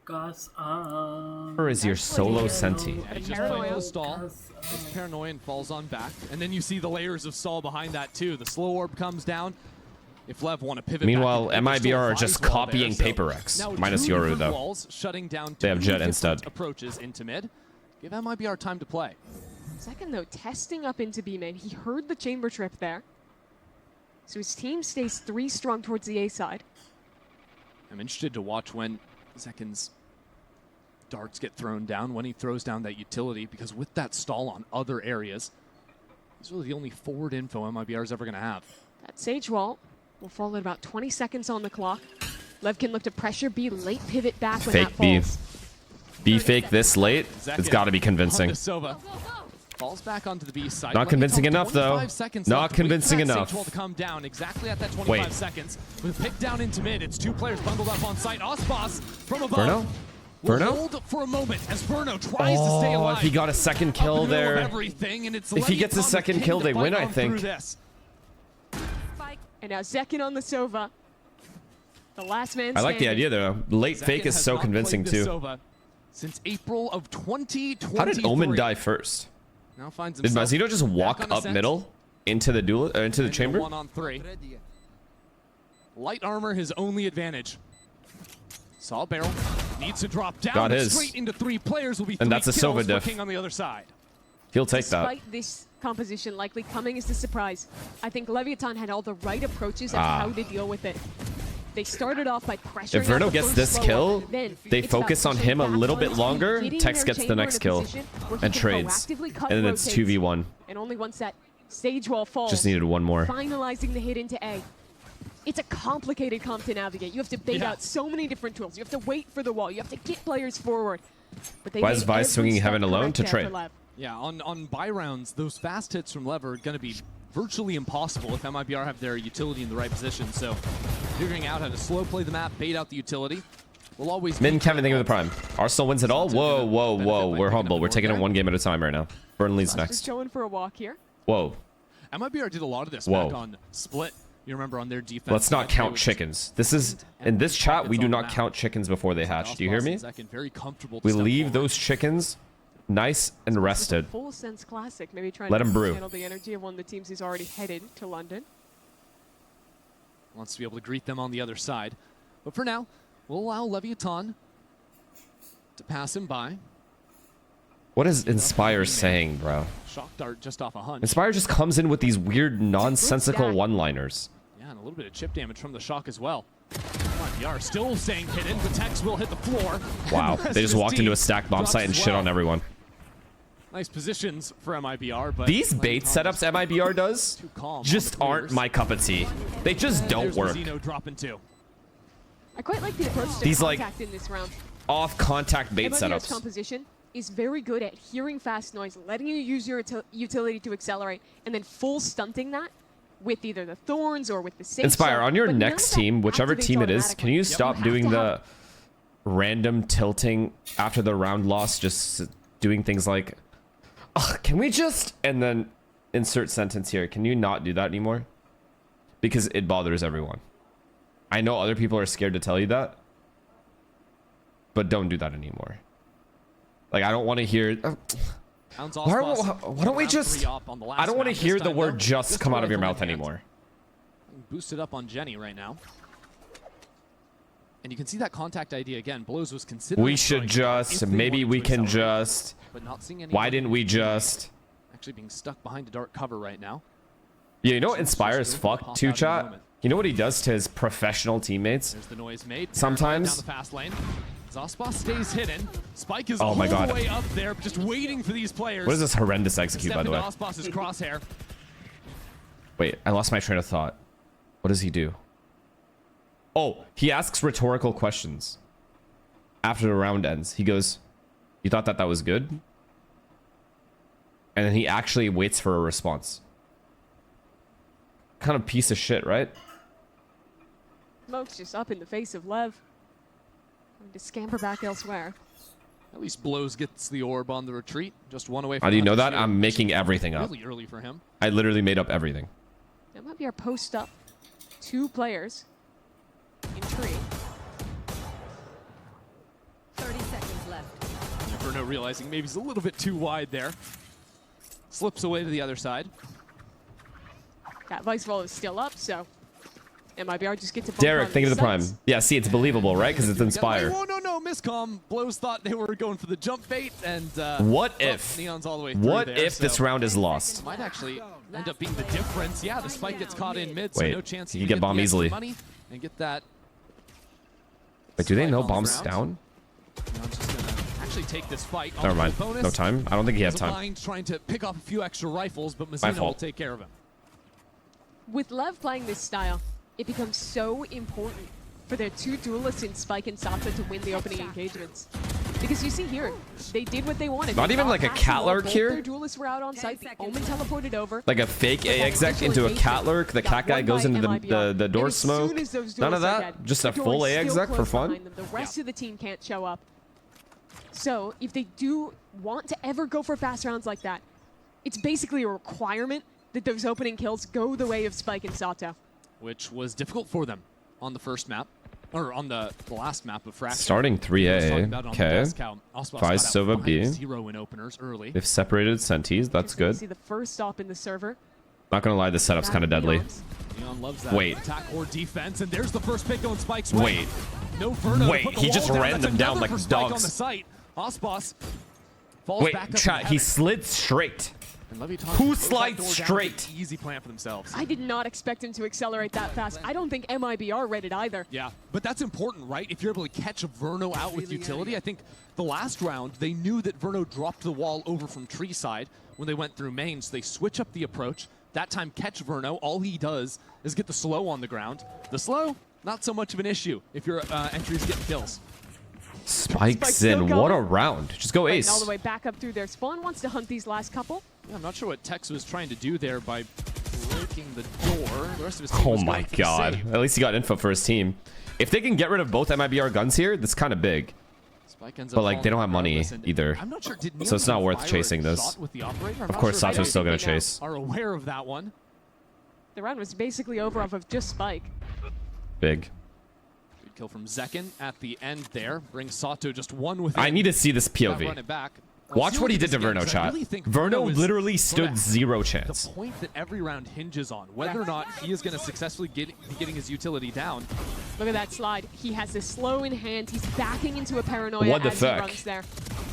Or is your solo senti? Yeah, he's just playing the stall. It's paranoia and falls on back. And then you see the layers of stall behind that too. The slow orb comes down. If Lev want to pivot Meanwhile, back, MIBR are just copying Paper Rex. Minus Yoru, though. Walls shutting down They have Jet instead. Approaches into mid. Give MIBR time to play. Second, though, testing up into B main. He heard the chamber trip there. So his team stays 3 strong towards the A side. I'm interested to watch when Zekin's darts get thrown down, when he throws down that utility, because with that stall on other areas, he's really the only forward info MIBR is ever going to have. That Sage wall will fall at about 20 seconds on the clock. Lev can look to pressure B, late pivot back when Fake that B. falls. B fake this late? It's got to be convincing. Falls back onto the B side. Not convincing enough, though. Not convincing enough. To come down exactly at that 25 seconds. With pick down into mid, it's 2 players bundled up on site. Osbos from above. Verno? Hold for a moment as Verno tries to stay alive. If he got a second kill there. If he gets a second kill, they win, I think. And now Zekin on the Sova. The last man standing. I like the idea, though. Late fake is so convincing, too. Since April of 2023. How did Omen die first? Now finds Did Mazito just walk up middle into the duel into the chamber? 1-on-3. Light armor his only advantage. Saw a barrel. Needs to drop down. Got his. Straight into 3 players will be 3 and that's a Sova kills diff. for King on the other side. He'll take Despite this composition likely coming as a surprise, I think Leviathan had all the right approaches of how to deal with it. They started off by pressuring. If Verno gets this kill, they focus on him a little bit longer. Tex gets the next kill and trades. And then it's 2v1. And only once that stage wall falls, just needed one more. Finalizing the hit into A. It's a complicated comp to navigate. You have to bait out so many different tools. You have to wait for the wall. You have to get players forward. But they Why is Vice swinging Heaven alone to trade? Yeah, on buy rounds, those fast hits from Lev are going to be virtually impossible if MIBR have their utility in the right position. So figuring out how to slow play the map, bait out the utility, will always. Min Kevin, think of the prime. Arsenal wins it all. Whoa, whoa, whoa. We're humble. We're taking it 1 game at a time right now. Burn leads next. Just going for a walk here. Whoa. MIBR did a lot of this back on Split. You remember on their defense. Let's not count chickens. This is in this chat. We do not count chickens before they hatch. Do you hear me? We leave those chickens nice and rested. Full sense classic. Maybe trying Let to him brew. channel the energy of one of the teams who's already headed to London. Wants to be able to greet them on the other side. But for now, we'll allow Leviathan to pass him by. What is Inspire saying, bro? Shock dart just off a hunch. Inspire just comes in with these weird, nonsensical one-liners. Yeah, and a little bit of chip damage from the shock as well. MIBR still staying hidden. The Tex will hit the floor. Wow, they just walked into a stacked bomb site and shit on everyone. Nice positions for MIBR, but these bait setups MIBR does just aren't my cup of tea. They just don't work. I quite like the approach to these like contact in this round. off contact bait MIBR's setups. composition is very good at hearing fast noise, letting you use your utility to accelerate, and then full stunting that with either the thorns or with the safe Inspire, zone. on your But next team, whichever team it is, can you stop doing the random tilting after the round loss, just doing things like, can we just, and then insert sentence here. Can you not do that anymore? Because it bothers everyone. I know other people are scared to tell you that, but don't do that anymore. Like, I don't want to hear... why don't we just... I don't want to hear the word just come out of your mouth anymore. Boosted up on Jenny right now. And you can see that contact idea again. Blows was considering... We should just... Maybe we can just... Why didn't we just... Actually being stuck behind a dark cover right now. Yeah, you know what Inspire is fucked too, chat? You know what he does to his professional teammates? There's the noise made. Sometimes... Down the fast lane. Zospa stays hidden. Spike is all the way up there, just waiting for these players. What is this horrendous execute, by the way? Zospas's crosshair. Wait, I lost my train of thought. What does he do? Oh, he asks rhetorical questions. After the round ends, he goes, "You thought that was good?" And then he actually waits for a response. Kind of piece of shit, right? Smoke's just up in the face of Lev. Going to scamper back elsewhere. At least Blows gets the orb on the retreat. Just one away from... How do you know that? I'm making everything up. Really early for him. I literally made up everything. That might be our post up. 2 players in tree. Verno realizing maybe he's a little bit too wide there. Slips away to the other side. That vice roll is still up, so MIBR just gets to bump Derek, on think of the prime. sights. Yeah, see, it's believable, right? Because it's Inspire. Oh, no, miscomm. Blows thought they were going for the jump bait, and What if? Neon's all the way through What there, if this so round is lost? might actually end up being the difference. Yeah, the spike gets caught in mid, so Wait, no chance you to can get bomb the extra easily. money and get that. Wait, do they spike know on the bombs ground. down? Neon's just gonna actually take this fight. Never mind. Bonus. No time. I don't think he has He's time. blind, trying to pick off a few extra rifles, but My Mizuno will fault. take care of him. With Lev playing this style, it becomes so important for their two duelists in Spike and Sato to win the opening engagements. Because you see here, they did what they wanted. Not They even got like a past the cat wall, lurk both here? Their duelists were out on site. The Omen teleported over. Like a fake A exec into a cat lurk. The cat guy goes into the door smoke. None of that. Just a full A exec for fun. The rest of the team can't show up. So if they do want to ever go for fast rounds like that, it's basically a requirement that those opening kills go the way of Spike and Sato. Which was difficult for them on the first map, or on the last map of Fraction. Starting 3A. Okay. 5 Sova B. 0 in openers early. They've separated Sentis. That's Just good. See the first stop in the server. Not gonna lie, this setup's kind of deadly. Neon loves that. Wait. Attack or defense, and there's the first pick on Spike's way. Wait. No Verno. Wait, Put the he wall just down. ran That's them down another like for Spike on the dogs. site. Osbos falls Wait, back up chat. in He heaven. slid straight. And Leviathan Who closed that slides door down. straight? Easy plan for themselves. I did not expect him to accelerate that fast. I don't think MIBR read it either. Yeah, but that's important, right? If you're able to catch a Verno out with utility, I think the last round, they knew that Verno dropped the wall over from tree side when they went through main, so they switch up the approach. That time, catch Verno. All he does is get the slow on the ground. The slow, not so much of an issue if your entries get kills. Spikes still in. going. What a round. Just go Fighting all the ace. way back up through their spawn. Wants to hunt these last couple. Yeah, I'm not sure what Tex was trying to do there by breaking the door. The rest of his team Oh was my going for the god. save. At least he got info for his team. If they can get rid of both MIBR guns here, that's kind of big. Spike ends But, up like, they don't have money regardless, and either. I'm not sure, did So it's not Neon worth fire a chasing this. shot with the operator? I'm Of not course, sure if Sato's they still gonna they know. chase. are aware of that one. The round was basically over off of just Spike. Big. Good kill from Zekin at the end there. Brings Sato just one with I need to see this Run POV. it back. Watch what he did to Verno, chat. Verno literally stood the 0 chance. point that every round hinges on whether or not he is going to successfully be getting his utility down. Look at that slide. He has the slow in hand. He's backing into a paranoia What the as fuck? he runs there.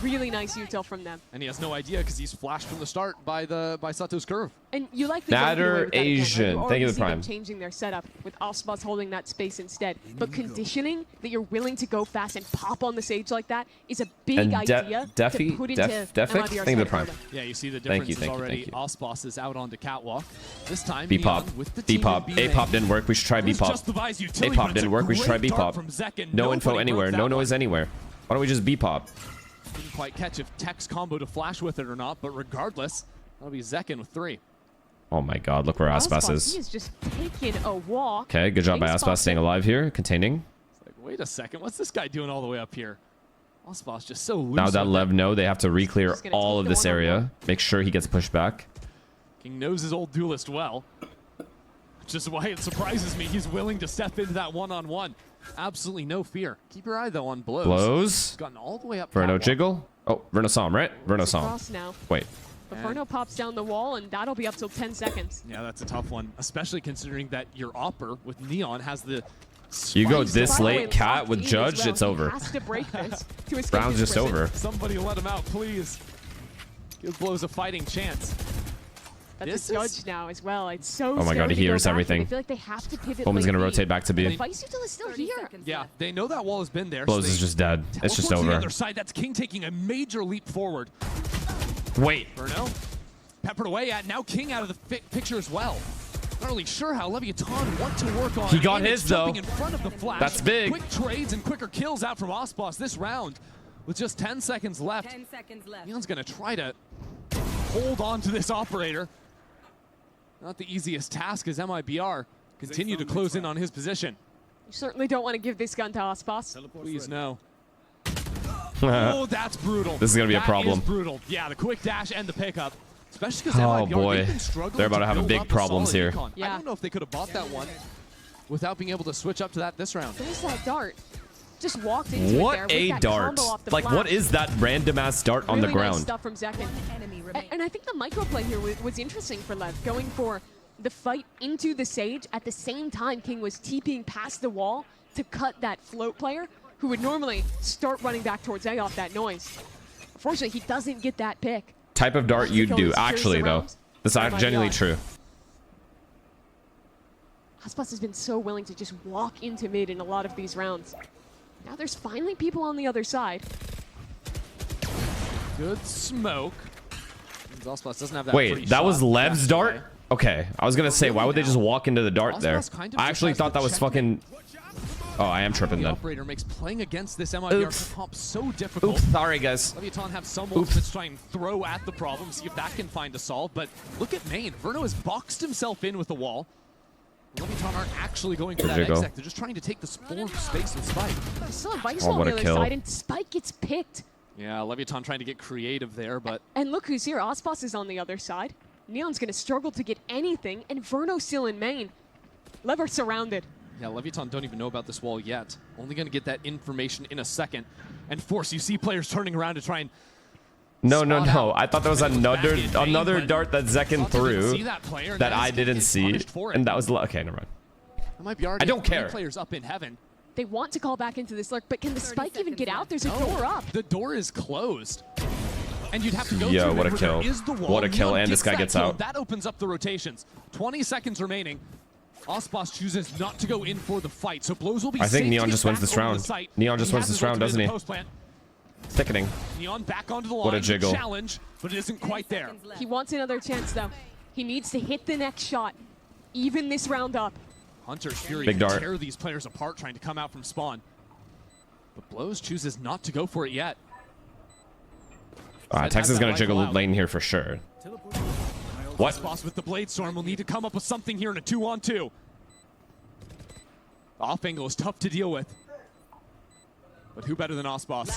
Really nice util from them. And he has no idea because he's flashed from the start by Sato's curve. And you like the Natter Asian. Asian. Thank you, the Prime. Changing their setup with Osbos holding that space instead. But conditioning that you're willing to go fast and pop on the stage like that is a big And idea to Defy, put into Defic, MIBR's thank you, the Prime. head. Yeah, you see the Thank you, differences thank you, already. thank you. Osbos is out onto catwalk. This time, B pop. Neon with the B team pop. in B A pop didn't work. We should try B There's pop. just the Vi's A utility, pop but it's didn't a work. We should try great B dart pop. from Zekin. No info Nobody anywhere. broke that No one. noise anywhere. Why don't we just B pop? Didn't quite catch if Tech's combo to flash with it or not, but regardless, that'll be Zekin with 3. Oh my god, look where Aspas He is. is just taking a walk. Okay, good job by Getting Aspas staying spotted. alive here. Containing. It's like, wait a second, what's this guy doing all the way up here? Osbos just so loose. Now that with Lev it. know, they have to re-clear Just gonna all take of the this one-on-one. area. Make sure he gets pushed back. King knows his old duelist well. Which is why it surprises me he's willing to step into that one-on-one. Absolutely no fear. Keep your eye, though, on Blows. Blows. Gotten all the way up Verno catwalk. jiggle. Oh, Verno saw him, right? Verno saw him. Cross now. Wait. But And- Verno pops down the wall, and that'll be up till 10 seconds. Yeah, that's a tough one, especially considering that your Opper with Neon has the... You go spice this By the way, late, Cat, locked with in as Judge, well. it's He over. has to break this to escape Round's his just prison. over. Somebody let him out, please. Give Blows a fighting chance. That's This a Judge is- now as well. It's so Oh my god, scary he to go hears back, and everything. I feel like they have to pivot Omen's late gonna B. rotate back to The B. Vice Util is still here. Yeah, they know that wall has been there. Blows so is they just dead. It's just teleport to the over. other side. That's King taking a major leap forward. Wait. Verno peppered away at, now King out of the picture as well. Not really sure how Leviathan want to work on. He got and his, it's jumping though. in front of the flash. That's big. Quick trades and quicker kills out from Osbos this round with just 10 seconds left. 10 seconds left. Neon's gonna try to hold on to this operator. Not the easiest task as MIBR continue to close in on his position. You certainly don't want to give this gun to Osbos. Please no. Oh, that's brutal. This is gonna be a That problem. is brutal. Yeah, the quick dash and the pickup. Especially because Oh, MIBR, boy. they've been struggling They're about to have a build big up problems solid here. econ. I Yeah. don't know if they could have bought that one without being able to switch up to that this round. There's that dart. just walked into it there What with a that dart. combo off the Like, flash. what is that random ass dart on the Really nice ground? stuff from Zekin. And I think the microplay here was interesting for Lev, going for the fight into the Sage. At the same time, King was TPing past the wall to cut that float player who would normally start running back towards A off that noise. Unfortunately, he doesn't get that pick. Type of dart you'd do, actually, though. This is genuinely true. Aspas has been so willing to just walk into mid in a lot of these rounds. Now there's finally people on the other side. Good smoke. Ospas doesn't have that Wait, that was Lev's dart? Okay, I was gonna say, why would they just walk into the dart there? I actually thought that was fucking... Oh, I am tripping The then. operator makes playing against this MIBR comp so difficult. Oops, sorry guys. Leviathan have some ultimates try and throw at the problem, see if that can find a solve. But look at Main. Verno has boxed himself in with the wall. Leviathan aren't actually going for that exec. They're just trying to take the space and Spike. They still have Vice on the other side, and Spike gets picked. Yeah, Leviathan trying to get creative there, but... And look who's here. Aspas is on the other side. Neon's going to struggle to get anything, and Verno's still in main. Lev are surrounded. Yeah, Leviathan don't even know about this wall yet. Only going to get that information in a second. And Force, you see players turning around to try and... No. I thought there was another dart that Zekin threw that I didn't see, and that was... Okay, never mind. I don't care. Players up in heaven. They want to call back into this lurk, but can the Spike even get out? There's a door up. The door is closed. And you'd have to go Yo, through what a where kill. there is the wall. What a kill, Neon and this guy gets that kill. out. That opens up the rotations. 20 seconds remaining. Ospas chooses not to go in for the fight, so Blows will be I think safe Neon to just get wins back this over round. the site. Neon just wins has this his round, ultimate doesn't in he? the post plant. Thickening. Neon back onto the line. What a jiggle. Challenge, but it isn't quite there. He wants another chance, though. He needs to hit the next shot. Even this round up. Hunter's Fury Big can dart. tear these players apart trying to come out from spawn. But Blows chooses not to go for it yet. Tex is gonna jiggle lane here for sure. What? Ospas with the Blade Storm will need to come up with something here in a 2-on-2. Off angle is tough to deal with. But who better than Ospas?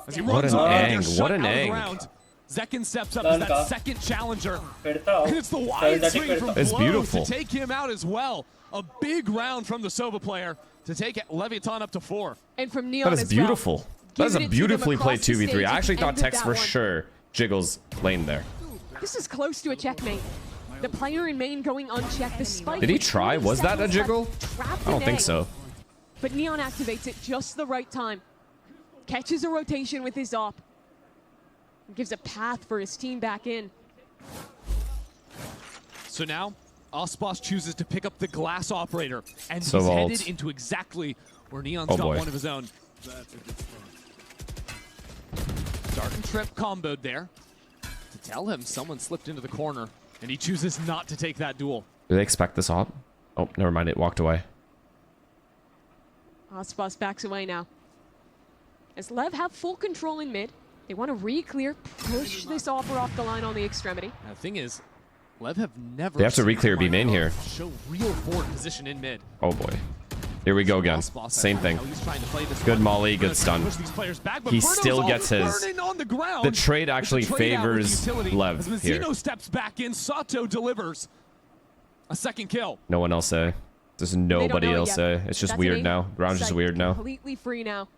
As he What runs an away, they're ang, shut what an out of the ang. round. Zekin steps up as that second challenger. And it's the wide swing from It's Blows beautiful. to take him out as well. A big round from the Sova player to take Leviathan up to 4. And from Neon That is as well. beautiful. That is a Giving it to beautifully them played across the 2v3. stage I actually at the thought end of Tex that for one. sure jiggles lane there. This is close to a checkmate. The player in main going unchecked. The Spike. Did he with try? 30 Was that a seconds jiggle? left, trapped I don't in think A. so. But Neon activates it just the right time. Catches a rotation with his op. Gives a path for his team back in. So now, Ospas chooses to pick up the Glass Operator, and So he's vault. headed into exactly where Neon's Oh got boy. one of his own. Dart and Trip comboed there to tell him someone slipped into the corner, and he chooses not to take that duel. Do they expect this op? Oh, never mind. It walked away. Aspas backs away now. As Lev have full control in mid, they want to re-clear, push this offer off the line on the extremity. Now, the thing is, Lev have never They have to seen re-clear B main here. show real forward position in mid. Oh boy. Here we go again. Ospas, Same thing. he's trying to play this Good one. molly, good Bruno's stun. trying to push these players back, but He Bruno's still all gets his- burning on the ground. The trade actually It's a trade out with favors utility. Lev As here. Mazzino steps back in, Sato delivers a second kill. No one else say. There's They don't nobody know it else yet. say. It's just That's weird an now. The round's just Site weird now. Completely free now.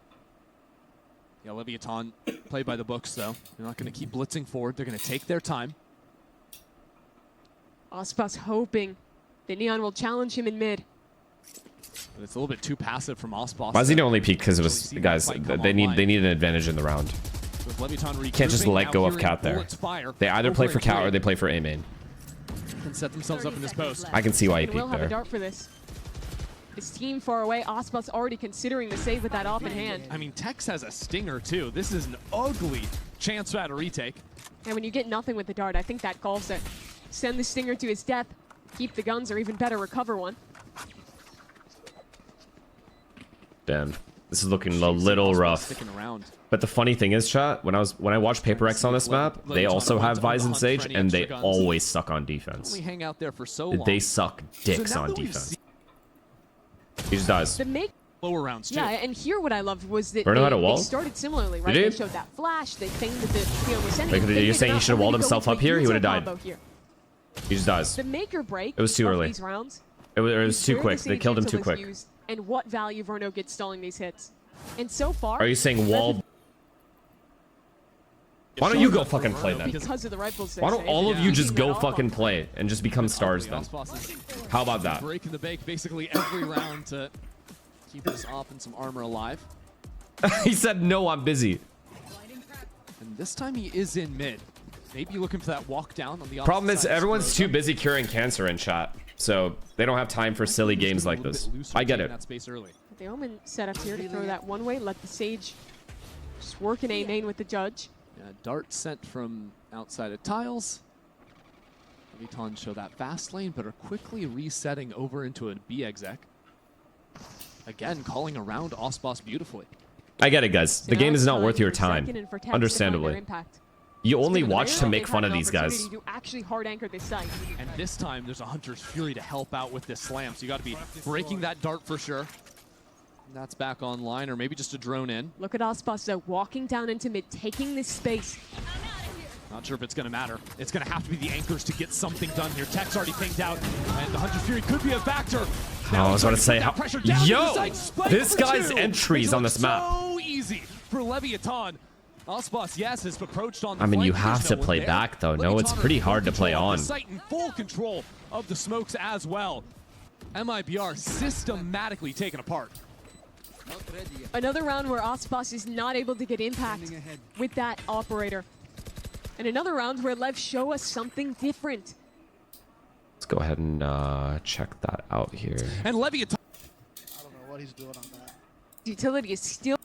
Yeah, Leviathan played by the books, though. They're not going to keep blitzing forward. They're going to take their time. Aspas hoping that Neon will challenge him in mid. But it's a little bit too passive from Ospas. Mazzino only peeked because it was See that guys. fight come They need online. an advantage in the round. With Leviathan Can't just regrouping, let now go of hearing Cat there. bullets fire They either play over for in Cat or grid. they play for A main. Can set themselves up in this post. I can see why he And will peeked have a there. dart for this. His team far away. Aspas already considering the save with that op in hand. I mean, Tex has a stinger, too. This is an ugly chance at a retake. And when you get nothing with the dart, I think that calls it. Send the stinger to his death. Keep the guns, or even better, recover one. Damn, this is looking a little Ospas rough. Sticking around. But the funny thing is, chat, when I watch Paper X on this map, they also have Vise and Sage, and they always suck on defense. Only hang out there for so long. They suck dicks So now on that we've defense. seen He just dies. The make, lower rounds, too. yeah, and here what I loved was that Bruno had a wall? they started similarly, right? Did he? They showed that flash. They feigned that the was sending. Wait, they you're did saying he not should have really walled go himself with up the here? He Yuzo would have died. combo here. He just dies. The make or break It was too of early. these rounds It was is too where quick. the They Sage killed him Intel too is quick. used and what value Verno gets stalling these hits. And so far, Are you saying wall? Why don't you go fucking play then? because of the rifles, Why don't all of you just go fucking play and just become stars then? How about that? Breaking the bank basically every round to keep this op and some armor alive. He said, no, I'm busy. And this time he is in mid. Maybe looking for that walk down on the opposite Problem is, side of everyone's square. too busy curing cancer in chat, so they don't have time for silly games like this. I get it. That space early. The Omen set up here to throw that one way, let the Sage just work in A main with the Judge. Yeah, dart sent from outside of tiles. Viton show that fast lane, but are quickly resetting over into a B exec. Again, calling around Osboss beautifully. I get it, guys. The Now game it's is not time worth your for Second time. and for Tex to find their Understandably. impact. You only Given the watch to barrier, make they've fun had of an these guys. opportunity to actually hard anchor this site. And this time, there's a Hunter's Fury to help out with this slam, so you got to be breaking that dart for sure. And that's back online, or maybe just a drone in. Look at Osboss though, walking down into mid, taking this space. Not sure if it's going to matter. It's going to have to be the anchors to get something done here. Tech's already pinged out, and the Hunter's Fury could be a factor. I was about to say, yo, Spike this for guy's two. entries It on looks this map. So easy for Leviathan. Osboss, yes, has approached on the I mean, you flank. have There's to no one play there. back, though. No, it's Leviathan pretty in full hard to play control of on. the site, in full control of the smokes as well. MIBR systematically taken apart. Another round where Osboss is not able to get impact with that operator. And another round where Lev show us something different. Let's go ahead and check that out here. And Leviathan. I don't know what he's doing on that. Utility is still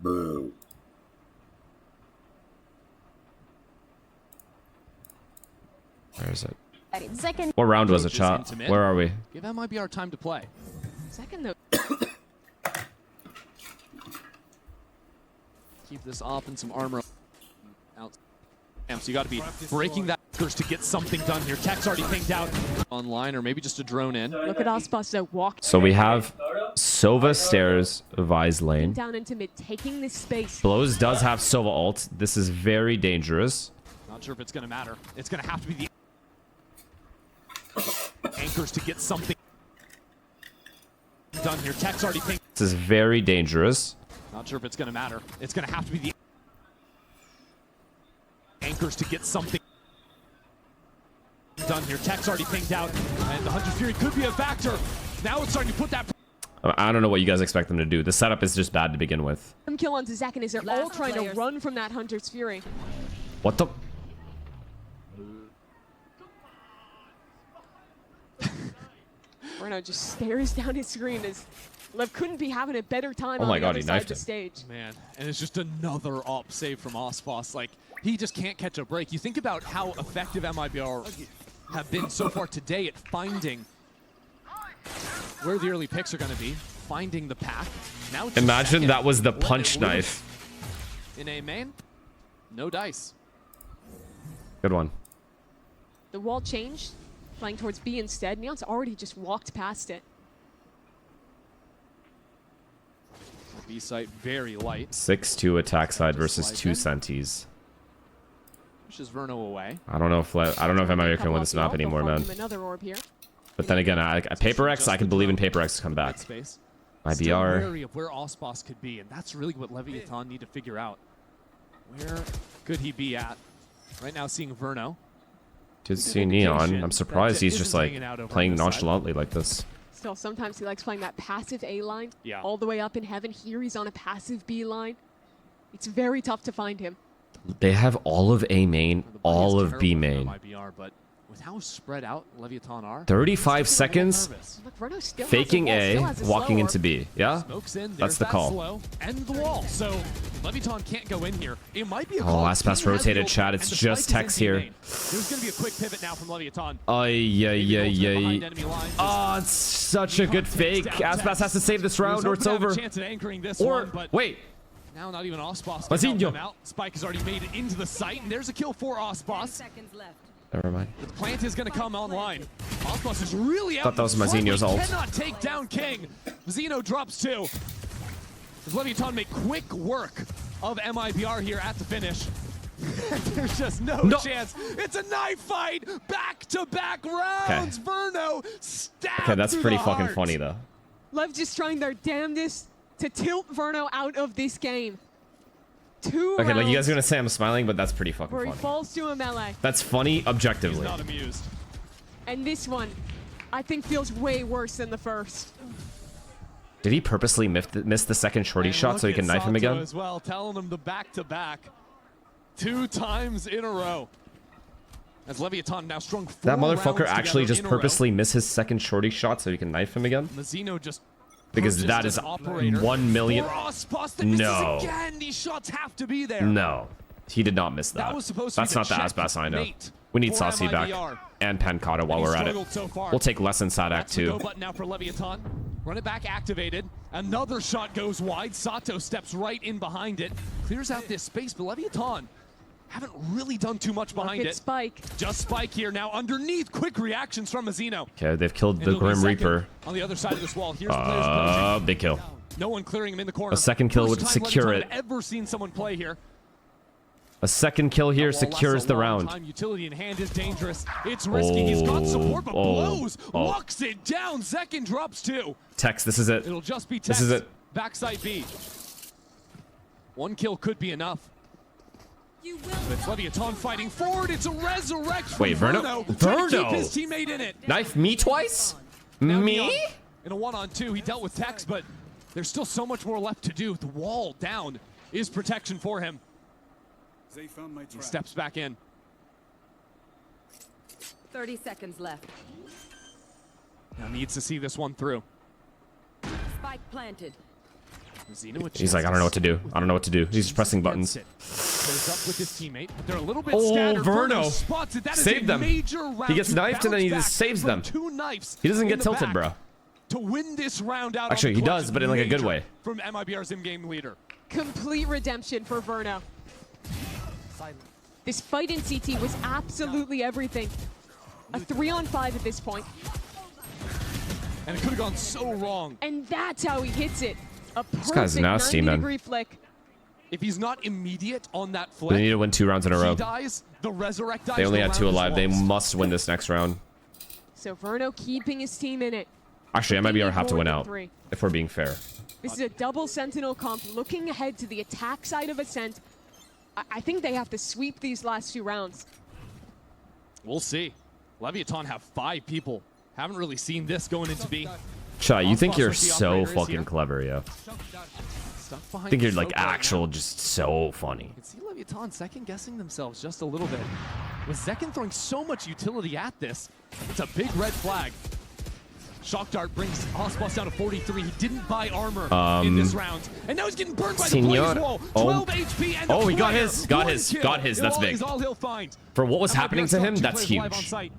Boo. Where is it? Second. What round was it, Approaches chat? into mid. Where are we? Give MIBR time to play. second though. Keep this off and some armor out. So you got to be breaking that to get something done here. Tech's already pinged out online, or maybe just a drone in. Look at Osboss though, walking So we have Sova stairs, Vise lane. down into mid, taking this space. Blows does have Sova ult. This is very dangerous. Not sure if it's going to matter. It's going to have to be the anchors to get something done here. Tech's already pinged. This is very dangerous. Not sure if it's going to matter. It's going to have to be the anchors to get something done here. Tech's already pinged out, and the Hunter's Fury could be a factor. Now it's starting to put that. I don't know what you guys expect them to do. The setup is just bad to begin with. Kill onto Zakin as they're all Last trying to players. run from that Hunter's Fury. What the? Bruno just stares down his screen as Lev couldn't be having a better time Oh on my the God, other he side of knifed the him. stage. Man, and it's just another op save from Osboss. Like, he just can't catch a break. You think about how effective MIBR have been so far today at finding where the early picks are going to be, finding the pack. Now it's Imagine second. that was the Let it punch loose. knife. In a main, no dice. Good one. The wall changed, flying towards B instead. Neon's already just walked past it. B site very light. 6-2 attack side versus 2 Sentis. Pushes Verno away. I don't know if MIBR can Couple win off this the map ult, they'll anymore, farm man. him another orb here. But then again, Paper X, I can believe in Paper X to come back. Space. My Still BR. wary of where Osboss could be, and that's really what Leviathan need to figure out. Where could he be at? Right now, seeing Verno. Did see Neon. I'm surprised he's just like Hanging out over playing on this side. nonchalantly like this. Still, sometimes he likes playing that passive A line. Yeah. All the way up in heaven. Here he's on a passive B line. It's very tough to find him. They have all of A main, The buddy all is of B terrible for main. MIBR, but With how spread out Leviathan are, 35 seconds. Look, Verno still Faking has the wall, A, still has a walking slow into orb. B. Yeah? Smokes in, That's there's the that call. slow, and the wall. So Leviathan can't go in here. It might be a Oh, call. last pass King has the rotated, ult, chat. and It's the just spike is Tex in here. B main. There's going to be a quick pivot now from Leviathan. Ay. Oh, it's such a good fake. Aspas has to save this round or it's over. Or, wait. Now not even Ospas. Mazinho. Spike has already made it into the site, and there's a kill for Ospas. Never mind. The plant is going to come online. Ospas is really out. Thought that was in front. Mazinho's He ult. cannot take down King. Mazinho drops 2. Does Leviathan make quick work of MIBR here at the finish? There's just no chance. It's a knife fight. Back-to-back rounds. Okay. Verno stabbed. Okay, that's through pretty the fucking heart. funny, though. Lev just trying their damnedest to tilt Verno out of this game. 2 Okay, like you guys rounds are gonna say I'm smiling, but that's pretty fucking where he funny. falls to a melee. That's funny He's objectively. not amused. And this one, I think, feels way worse than the first. Did he purposely miss the second shorty And shot look so he at can knife him Sato again? as well, telling him the back-to-back 2 times in a row. As Leviathan now strung 4 That motherfucker rounds actually together just in a row. purposely missed his second shorty shot so he can knife him again? Mazinho just Because purchased that an is operator. 1 million. For Ospas that misses No. again. These shots have to be there. No, he did not miss that. That was supposed to That's be not the check Aspas I know. mate We need for Saucy back MIBR. and Pancata while He's we're at it. struggled so far. We'll take less inside Act That's the go 2. button now for Leviathan. Run it back activated. Another shot goes wide. Sato steps right in behind it. Clears out this space, but Leviathan haven't really done too much behind Look it. at Spike. Just Spike here now underneath. Quick reactions from Mazinho. Okay, they've killed And the it'll be Grim second Reaper. on the other side of this wall. Here's the players approaching. Big kill. No one clearing him in the corner. A second kill would First time secure Leviathan it. have ever seen someone play here. A second kill here That wall lasts secures a the long round. time. Utility in hand is dangerous. It's risky. He's got support, but blows. Oh. Locks it down. Zekin drops 2. Tex, this is it. It'll just be This Tex. is it. Backside B. 1 kill could be enough. But it's Leviathan fighting forward. It's a resurrect from Wait, Verno? Trying to Verno! keep his teammate in it. Knife me twice? Now Me? Neon in a 1-on-2, he dealt with Tex, but there's still so much more left to do. The wall down is protection for him. They found my He trap. steps back in. 30 seconds left. Now needs to see this one through. Spike planted. Mazinho, a He's like, I don't know what to do. I don't know what to do. He's just pressing buttons. Goes up with his teammate. They're a little bit Oh, scattered. Verno. Spots it. That is Saved a them. major round He gets to knifed and then he bounce just back saves from them. 2 knives He doesn't in get the tilted, back bro. to win this round out. Actually, on he the clutch. does, but in like a good Major way. From MIBR's in-game leader. Complete redemption for Verno. This fight in CT was absolutely everything. A 3-on-5 at this point. And it could have gone so wrong. And that's how he hits it. A perfect guy's nasty, man. 90-degree flick. If he's not immediate on that They flick, need to win 2 rounds in a he row. dies, the resurrect dies. They only the had 2 round is alive. They lost. must win this next round. So Verno keeping his team in it. Actually, They MIBR need have to more win than out, 3. if we're being fair. This is a double Sentinel comp looking ahead to the attack side of Ascent. I think they have to sweep these last 2 rounds. We'll see. Leviathan have 5 people. Haven't really seen this going into B. Chai, you think Ospas you're with the so operators fucking here. clever, yo. Stuck behind I think you're the like smoke right actual, now. just so funny. You can see Leviathan second-guessing themselves just a little bit. With Zekin throwing so much utility at this, it's a big red flag. Shock Dart brings Ospas down to 43. He didn't buy armor in this round. And now he's getting burned by the Senor. Blaze Wall. Oh. 12 HP and Oh, a he got player. his, got 1 his, kill. got his. That's It all big. is all he'll find. For what was MIBR happening to still him, have 2 that's players live on huge. site.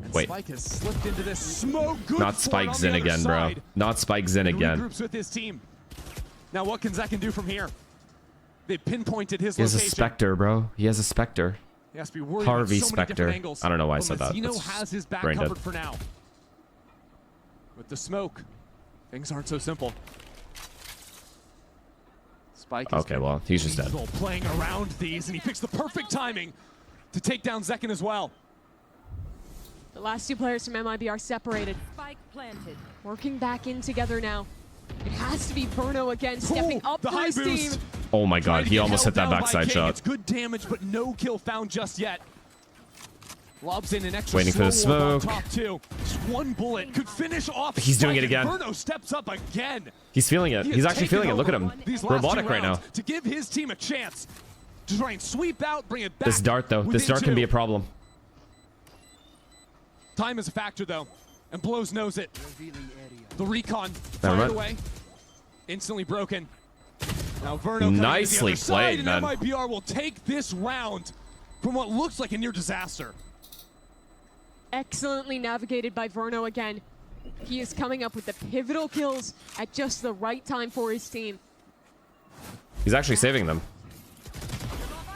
And Wait. Spike has slipped into this smoke. Good Not for it Spike on Zin the other again, bro. side. Not Spike Zin And again. regroups with his team. Now what can Zekin do from here? They pinpointed his He has a location. Spectre, bro. He has a Spectre. He has to be worried Harvey about so many Spectre. different angles. I don't know why I But said that. Mazinho That's has his back brain dead. covered for now. With the smoke, things aren't so simple. Spike is Okay, well, he's just dead. lethal playing around these, and he picks the perfect timing to take down Zekin as well. The last 2 players from MIB are separated. Spike planted. Working back in together now. It has to be Verno again, stepping Oh, up the for high his team. boost. Oh my Trying god, to he get almost held hit that down by backside King. shot. It's good damage, but no kill found just yet. Lobs in an extra Waiting for the slow orb on smoke. top 2. Just 1 bullet could finish off. He's doing Spike, it again. and Verno steps up again. He's feeling it. He He's has actually taken feeling it. Look at over him. these last Robotic 2 right now. rounds to give his team a chance to try and sweep out, bring it back. This dart, though. This within dart can be 2. a problem. Time is a factor, though, and Blows knows it. The recon Never fired mind. away, instantly broken. Now Verno Nicely played, and man. MIBR will take this round from what looks like a near disaster. Excellently navigated by Verno again. He is coming up with the pivotal kills at just the right time for his team. He's actually saving them.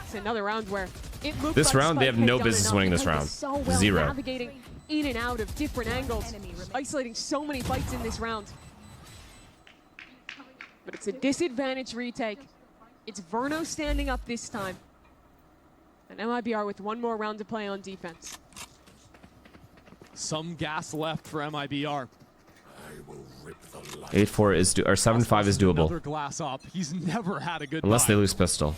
It's another round where it looks This like round, they Spike have had no done business enough winning this because round. they're so well 0. navigating in and out of different angles, isolating so many fights in this round. But it's a disadvantage retake. It's Verno standing up this time. And MIBR with one more round to play on defense. Some gas left for MIBR. 8-4 is or 7-5 is Another doable. glass up. He's never had a good Unless they time. lose pistol.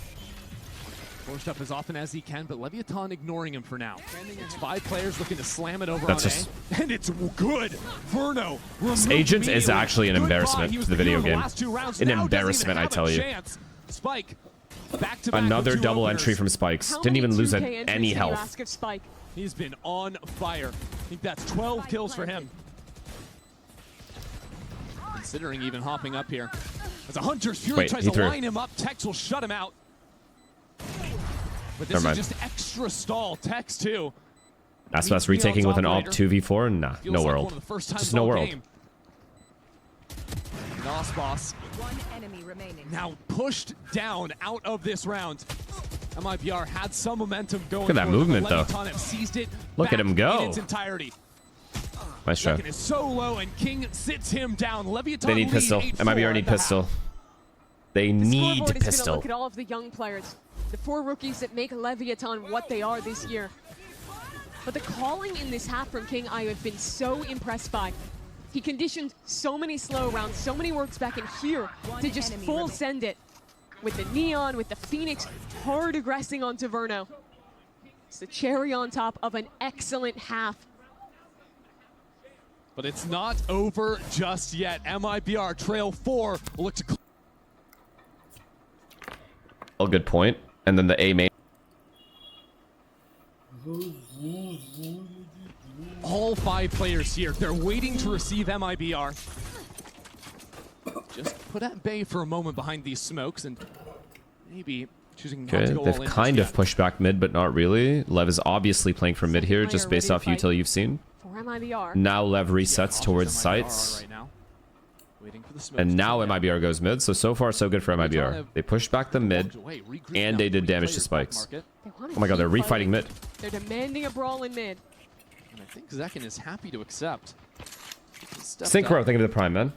Forced up as often as he can, but Leviathan ignoring him for now. It's 5 players looking to slam it over That's on just- A, and it's good. Verno removed Agent is immediately. actually an Goodbye. embarrassment He was to the video hero of game. last 2 rounds. An Now doesn't embarrassment, even I have a tell you. chance. Spike, back-to-back Another with 2 double openers. entry from Spikes. How Didn't even many lose 2K entries any can you health. ask of Spike? He's been on fire. I think that's 12 kills for him. Considering even hopping up here. As a Hunter's Fury Wait, tries he to threw. line him up, Tex will shut him out. But this Never is mind. just extra stall. Tex, too. That's us retaking with an AWP 2v4? Nah, Feels no like world. one of the first times Just no all world. game. Nos boss One enemy remaining. now pushed down out of this round. MIBR had some momentum going. Look at that for them, movement, but though. Leviathan have seized it Look at back him go. in its entirety. Nice try. Second is so low, and King sits him down. Leviathan They need lead pistol. 8-4 MIBR need at the half. pistol. They The need scoreboard is gonna pistol. look at all of the young players, the 4 rookies that make Leviathan what they are this year. But the calling in this half from King, I have been so impressed by. He conditioned so many slow rounds, so many works back in here to just enemy full remaining. send it. With the Neon, with the Phoenix, hard aggressing onto Verno. It's the cherry on top of an excellent half. But it's not over just yet. MIBR trail 4 will look to Oh, good point. And then the A main. all 5 players here. They're waiting to receive MIBR. Just put at bay for a moment behind these smokes and maybe choosing not Okay, to go all they've in kind just of yet. pushed back mid, but not really. Lev is obviously playing from mid here, just Player based ready off to fight. util you've seen. For MIBR. Now Lev Yeah, resets off towards MIBR sights. right now. Waiting for the smokes And to now come in. MIBR goes mid, so far so good for MIBR. They pushed back the mid, Walked away, regrouped and now, they did 3 damage to players Spikes. market. They wanna Oh my god, they're keep refighting fighting. mid. They're demanding a brawl in mid. And I think Zekin is happy to accept. He stepped Synchro, up, thank you for the prime, man.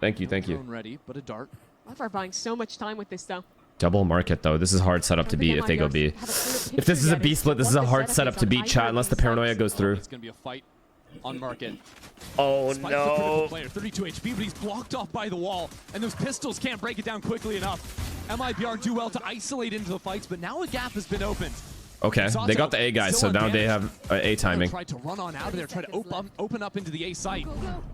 Thank you, thank you. drone ready, but a dart. Lev are buying so much time with this though. Double market though. This is a hard setup to I don't beat think if they go MIBR B. have a clear If picture this is a yet B as split, to this is what a the hard setup is to on beat, either chat, of unless the these paranoia sides. goes through. It's going to be a fight on market. Oh Spike's a critical player, 32 HP, but he's blocked off by the wall, and those pistols can't break it down quickly enough. MIBR do well to isolate into the fights, but now a gap has been opened. Okay, they got the A guys, so Still now they have undamaged. A timing. Tried to run on out of there, try to open up into the A site,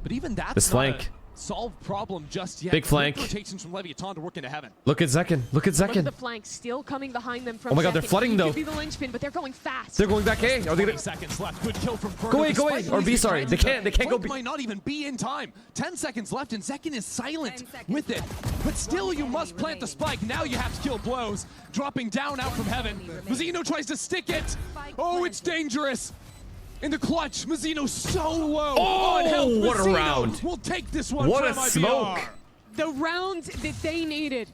but even that's This not flank. a solved problem just yet. Big flank. Quick rotations from Leviathan to work into heaven. Look at Zekin. Look at Look at the Zekin. flank still coming behind them from Oh my god, they're Zekin. flooding He though. could be the linchpin, but they're going fast. They're going back A. Are they 20 gonna... seconds left. Good kill from Verno. Go A, The go A. spike Or leads B, the sorry. They Giants. can't go Flank B. might not even be in time. 10 seconds left, and Zekin is silent 10 seconds. with it. But still, One you enemy must plant the remaining. spike. Now you have to kill Blows. Dropping down out from heaven. Mazzino tries to stick it. Spike Oh, it's planted. dangerous. In the clutch, Mazzino so low. Oh, on health. what a Mazzino round. will take this one What for a MIBR. smoke. The round that they needed.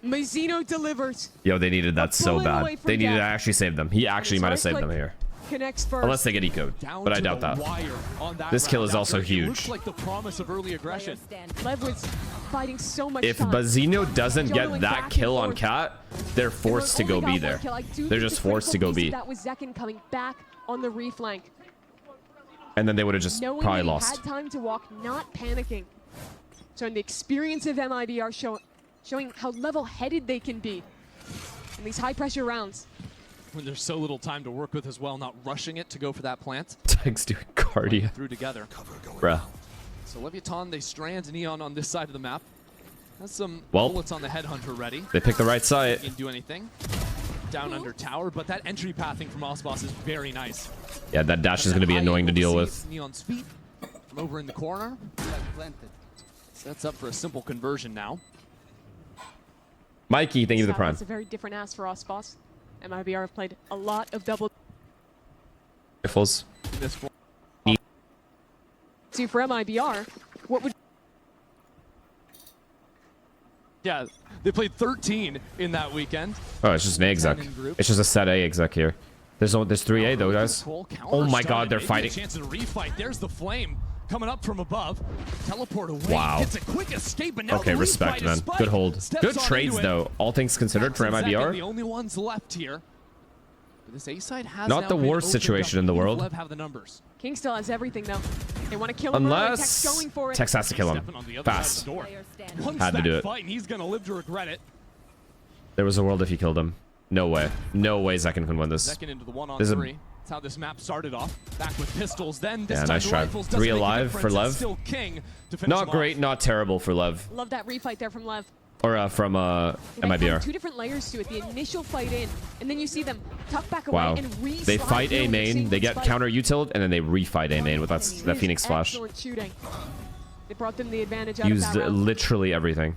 Mazzino delivers. Yo, they needed that so bullet bad. away from They needed to death. actually save them. He actually his might have right saved click them here. Connects first. Unless they get ecoed. Down But I to doubt the that. wire on that This kill round is also after. It huge. looks like the promise of early aggression. Lev was fighting so much If time. Bazino doesn't Juggling get back that and kill on forth. Cat, they're forced to They go only B got there. one kill. I do They're think just the forced to critical go piece B. of That was Zekin coming back on the reflank. And then they would have just Knowing probably that he lost. had time to walk, not panicking. Showing the experience of MIBR, showing how level-headed they can be in these high-pressure rounds. When there's so little time to work with as well, not rushing it to go for that plant. Thanks doing cardio. Through together. Bruh. So Leviathan, they strand Neon on this side of the map. Has some Well. bullets on the Headhunter ready. They picked the right site. He can do anything. down under tower, but that entry pathing from Osboss is very nice. Yeah, that dash is going to be annoying to deal with. Neon's feet from over in the corner. Sets up for a simple conversion now. Mikey, thank you for the prime. It's a very different ass for Osboss. MIBR have played a lot of double Rifles. This See, for MIBR, what would... Yeah, they played 13 in that weekend. Oh, it's just an A exec. It's just a set A exec here. There's 3A though, guys. Oh my god, they're fighting. Chance to refight. There's the flame coming up from above. Teleport away. Wow. Gets a quick escape, but now Okay, the respect, refight man. is Spike. Good hold. Steps Good on trades into it. though, all things considered for Max and Zach are MIBR. the only ones left here. But this A side has Not now the been worst opened situation up. in the world. Lev have the numbers. King still has everything, though. They want to kill him early. Tech's Unless going for it. Tex has to kill him Stepping on the other side of fast. the door. Player standing. Once Had to that do it. fight, and he's gonna live to regret it. There was a world if he killed him. No way. No way Zekin can win this. Second into the 1-on-3. This is a- That's how this map started off. Back with pistols, then this Yeah, time nice the try. rifles doesn't 3 make a alive for difference. Lev. It's still King to finish Not him great, off. not terrible for Lev. Love that refight there from Lev. Or from They have MIBR. two different layers to it. The initial fight in, and then you see them tuck back away Wow. and re-slide They fight through A and you're main, seeing they this get fight. counter utiled, and then they refight A main with that It is Phoenix flash. excellent shooting. They brought them the advantage out Used of that round. literally everything.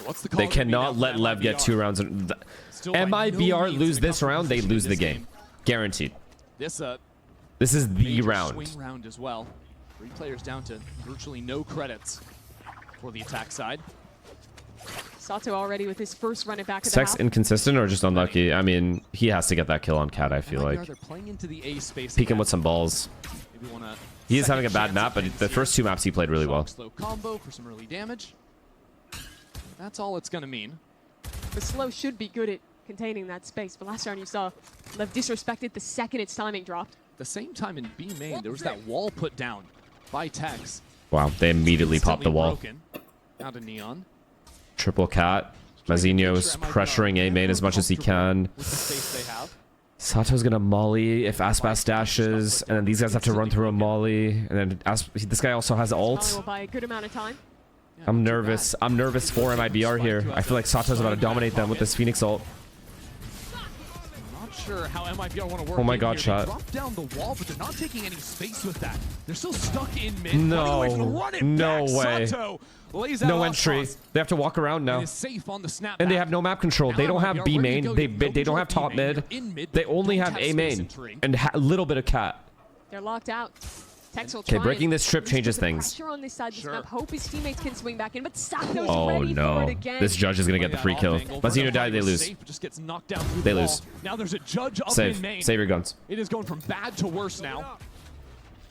What's the call They gonna be now cannot for let Lev get MIBR? 2 rounds. In Still by no MIBR means lose in a this round, they comfortable lose the position game. Guaranteed. This This is the major round. swing round as well. 3 players down to virtually no credits for the attack side. Sato already with his first run it back Is at the Tex half. inconsistent or just unlucky? I mean, he has to get that kill on Cat, I feel MIBR, like. they're playing into the A space. Peek him again. with some balls. Maybe wanna He is second having a bad chance map, at but things the here. first 2 maps he played really well. Slow combo for some early damage. That's all it's gonna mean. The slow should be good at containing that space, but last round you saw Lev disrespected the second its timing dropped. The same time in B main, there was that wall put down by Tex. Wow, they immediately popped the Instantly wall. broken. Now to Neon. Triple Cat. Mazzinho's pressuring A main as much as he can. With the space they have. Sato's gonna molly if Aspas dashes, and then these guys have to run through a molly, and then this guy also has Molly ult. will buy a good amount of time. Yeah, I'm not too nervous. bad. I'm nervous for MIBR here. I feel like Sato's about to dominate them with this Phoenix ult. Not sure how MIBR want to work. Oh my in god, here. shot. They drop down the wall, but they're not taking any space with that. They're still stuck in mid. No. Running away from the run it No back. way. Sato lays out No Osboss. entry. They have to walk around It now. is safe on the snap And they back. have no map control. They don't have B main. They don't have top mid. They only have A main and a little bit of Cat. They're locked out. Tex will Okay, try breaking and this trip put changes the things. Pressure on this side of this Sure. map. Hope his teammates can swing back in, but Sato's Oh ready for it no. again. This judge is gonna get the free kill. Mazino died, they lose. Just gets knocked down through They the wall. lose. Now there's a judge up in Save. main. Save your guns. It is going from bad to worse now.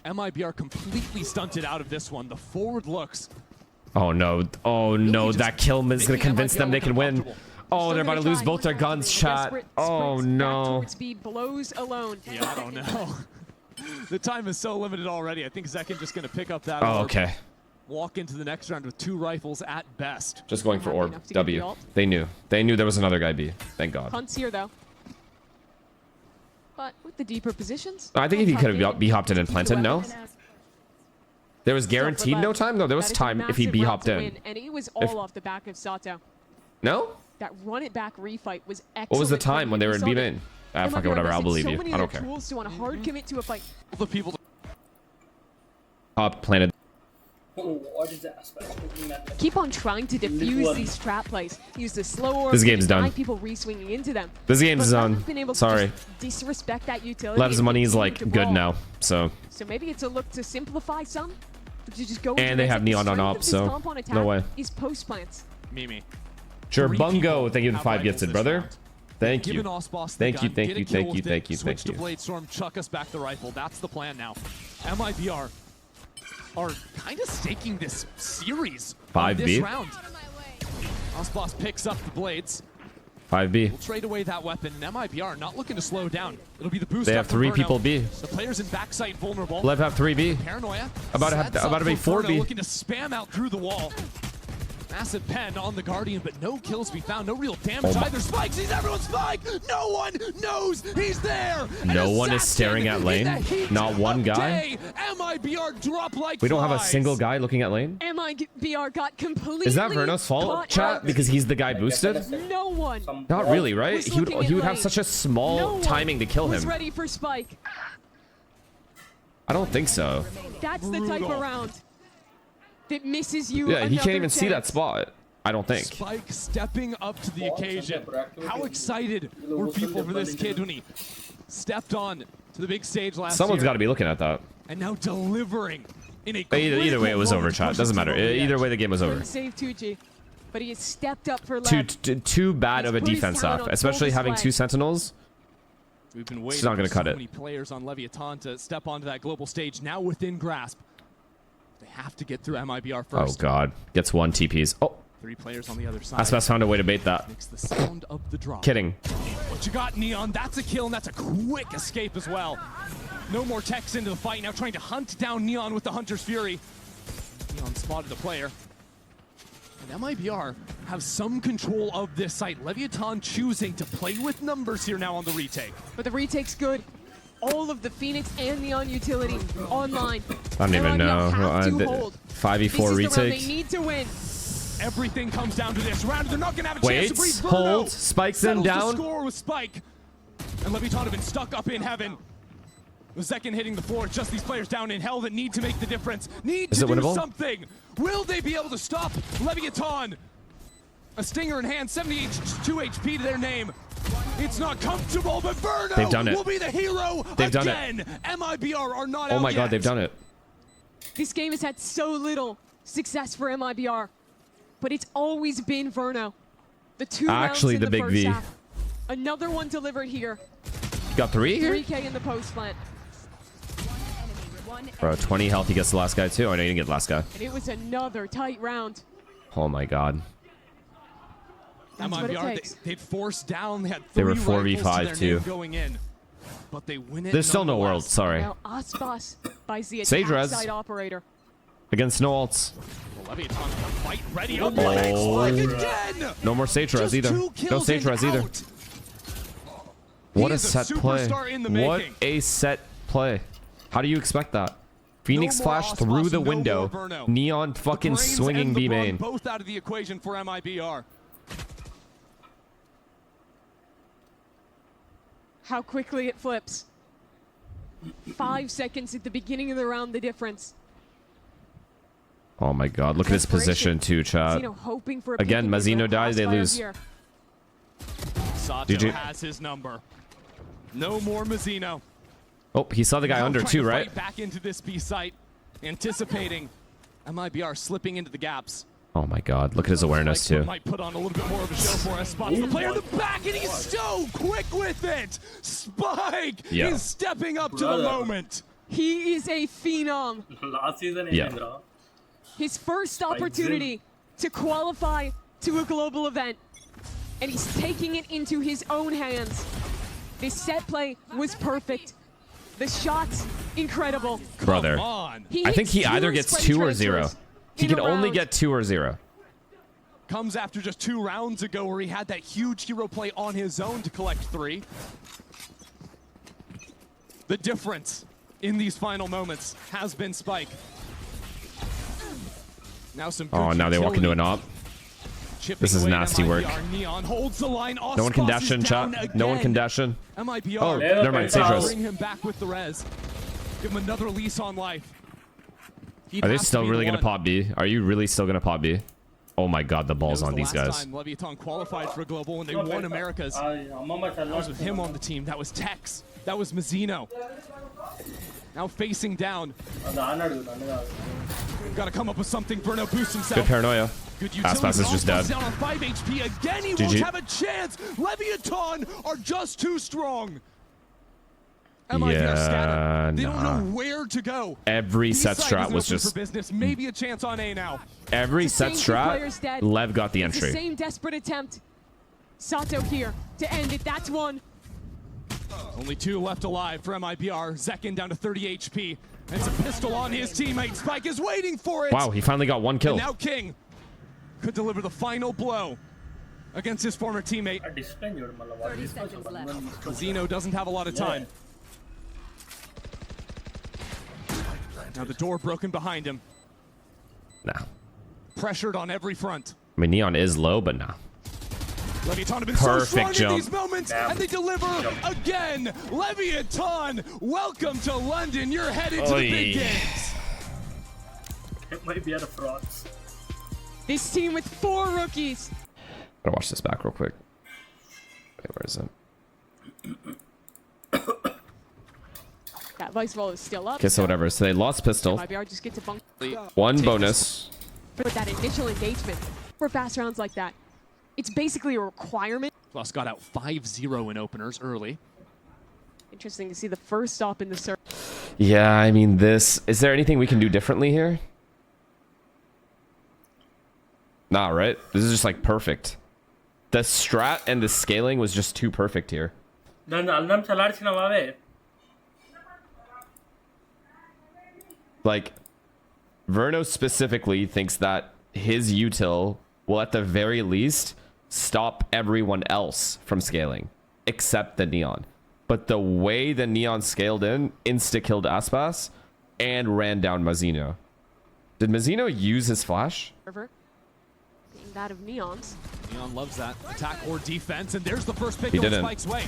MIBR completely stunted out of this one. The forward looks. Oh no. Oh no. just That kill is gonna making convince them they MIBR can win. uncomfortable. Oh, Still they're about gonna to lose try. both their guns, chat. Desperate Oh sprints back no. towards B, blows alone. Yeah, I don't know. The time is so limited already. I think Zekin just going to pick up that Oh, orb, okay. walk into the next round with 2 rifles at best. Just going for Happy orb. enough to get the W. ult. They knew. They knew there was another guy B. Thank God. Hunt's here, though. But with the deeper positions... I think if he could have be B-hopped in and planted, no? There was guaranteed no time? No, there was That is a time if he massive round B-hopped to in. win, and it was all off the back of Sato. No? That run-it-back refight was excellent. What was the from time him. when they You were in saw B that main? Ah, fuck it, MIBR whatever. I'll invested believe so you. many I of don't their care. tools to want to hard commit to a fight. All the people. Top planted. Keep on trying to defuse these trap plays. Use the slow orb. This game's deny done. People re-swinging into them. This game's But done. Lev have been able to Sorry. just disrespect that utility. Lev's and money is continue like to good brawl. now, so. So maybe it's a look to simplify some. But to just go And they have Neon on op, so no way. Is post plants. Mimi. Jerbungo, thank you for the 5 gifted, brother. Thank Given you. Osboss the Thank you, gun, thank get a you, kill thank you, with it, thank you, switch thank you. to Blade Storm, chuck us back the rifle. That's the plan now. MIBR are kind of staking this series. 5B. This round. Osboss picks up the blades. 5B. We'll trade away that weapon. And MIBR not looking to slow down. It'll be the boost. They up have from 3 Burnout. people B. The players in backside vulnerable. Lev have 3B. Paranoia. About to sets be up for 4B. Burnout, looking to spam out through the wall. Massive pen on the Guardian, but no kills to be found. No real damage either. Spike sees everyone's Spike. No one knows he's there. No one is staring at lane. Not one guy. MIBR drop like We don't have a single guy looking at lane. MIBR got completely. Is that Verno's fault, chat? Because he's the guy boosted? No one. Not really, right? He would have such a small timing to kill him. Was ready for Spike. I don't think so. That's the type of round that misses you. Yeah, he can't even see that spot. I don't think. Spike stepping up to the occasion. How excited were people for this kid when he stepped on to the big stage last Someone's year? got to be looking at that. And now delivering in a Either way, it was over, chat. Doesn't matter. Either way, the game was over. Save 2G, but he has stepped up for Lev. Too bad of a defense half, especially having 2 Sentinels. We've been waiting It's not going to cut so it. many players on Leviathan to step onto that global stage, now within grasp. They have to get through MIBR first. Oh, God. Gets 1 TPs. Oh. 3 players on the other side. Aspas found a way to bait that. Makes the sound of the drop. Kidding. What you got, Neon? That's a kill, and that's a quick escape as well. No more techs into the fight. Now trying to hunt down Neon with the Hunter's Fury. Neon spotted the player. And MIBR have some control of this site. Leviathan choosing to play with numbers here now on the retake. But the retake's good. All of the Phoenix and Neon utility online. I don't even know. 5v4 retake. retake. They need to win. Everything comes down to this round. They're not going to have a chance to breathe. Hold, spikes them down. The score with Spike. And Leviathan have been stuck up in heaven. The second hitting the floor, just these players down in hell that need to make the difference. Need to do something. Will they be able to stop Leviathan? A stinger in hand, 72 HP to their name. It's not comfortable, but Verno will be the hero again. MIBR are not out yet. Oh my God, they've done it. This game has had so little success for MIBR, but it's always been Verno. The 2 rounds in the big first V. half. Another one delivered here. Got 3 here? 3K in the post plant. Bro, 20 health. He gets the last guy too. I know you didn't get the last guy. And it was another tight round. Oh my God. MIBR, they'd forced down. They were 4v5 too. Going in, but they win it. There's still no world. Sorry. Now Aspas buys the Sage attack res. side operator. Against no alts. Leviathan fight ready. Oh, again. No more Sage res either. No Sage res either. What a set play. What a set play. How do you expect that? Phoenix flash through the window. Neon fucking swinging B main. Both out of the equation for MIBR. How quickly it flips. 5 seconds at the beginning of the round, the difference. Oh my God, look at his position too, chat. Again, Mazzino dies, they lose. Sato has his number. No more Mazzino. Oh, he saw the guy under too, right? Back into this B site, anticipating MIBR slipping into the gaps. Oh my God, look at his awareness too. Might put on a little bit more of a show for us. Spots the player in the back, and he's so quick with it. Spike is stepping up to the moment. He is a phenom. Last season, his first opportunity to qualify to a global event, and he's taking it into his own hands. This set play was perfect. The shots, incredible. Brother, I think he either gets 2 or 0. He can only get 2 or 0. Comes after just 2 rounds ago where he had that huge hero play on his own to collect 3. The difference in these final moments has been Spike. Now some good now they walk into an op. This is nasty work. Neon holds the line. No one can dash in, chat. No one can dash in. MIBR. Oh, never mind. Sage res. Bring him back with the res. Give him another lease on life. Are they still really going to pop B? Are you really still going to pop B? Oh my God, the ball's on these guys. Time Leviathan qualified for global when they won Americas. That was with him on the team. That was Tex. That was Mazzino. Now facing down. Got to come up with something. Verno boosts himself. Good paranoia. Aspas is just dead. Down on 5 HP again. He won't have a chance. Leviathan are just too strong. Yeah, they don't know where to go. Every set strat was just business. Maybe a chance on A now. Every set strat, Lev got the entry. The same desperate attempt. Sato here to end it. That's one. Only 2 left alive for MIBR. Zekin down to 30 HP. And it's a pistol on his teammate. Spike is waiting for it. Wow, he finally got 1 kill. And now King could deliver the final blow against his former teammate. 30 seconds left. Zeno doesn't have a lot of time. Now the door broken behind him. Nah. Pressured on every front. I mean, Neon is low, but nah. Leviathan have been so strong jump. in these moments, and they deliver again. Leviathan, welcome to London. You're headed to the big games. It might be at a frauds. This team with 4 rookies. Gotta watch this back real quick. Wait, where is it? That vice ball is still up. Okay, so whatever. So they lost pistol. MIBR just get to bunk. 1 bonus. For that initial engagement, for fast rounds like that, it's basically a requirement. Plus got out 5-0 in openers early. Interesting to see the first stop in the serve. Yeah, I mean, this... Is there anything we can do differently here? Nah, right? This is just, like, perfect. The strat and the scaling was just too perfect here. Like, Verno specifically thinks that his util will, at the very least, stop everyone else from scaling, except the Neon. But the way the Neon scaled in, insta-killed Aspas, and ran down Mazzino. Did Mazzino use his flash? Being that of Neon's. Neon loves that. Attack or defense, and there's the first pick He going didn't. Spike's way.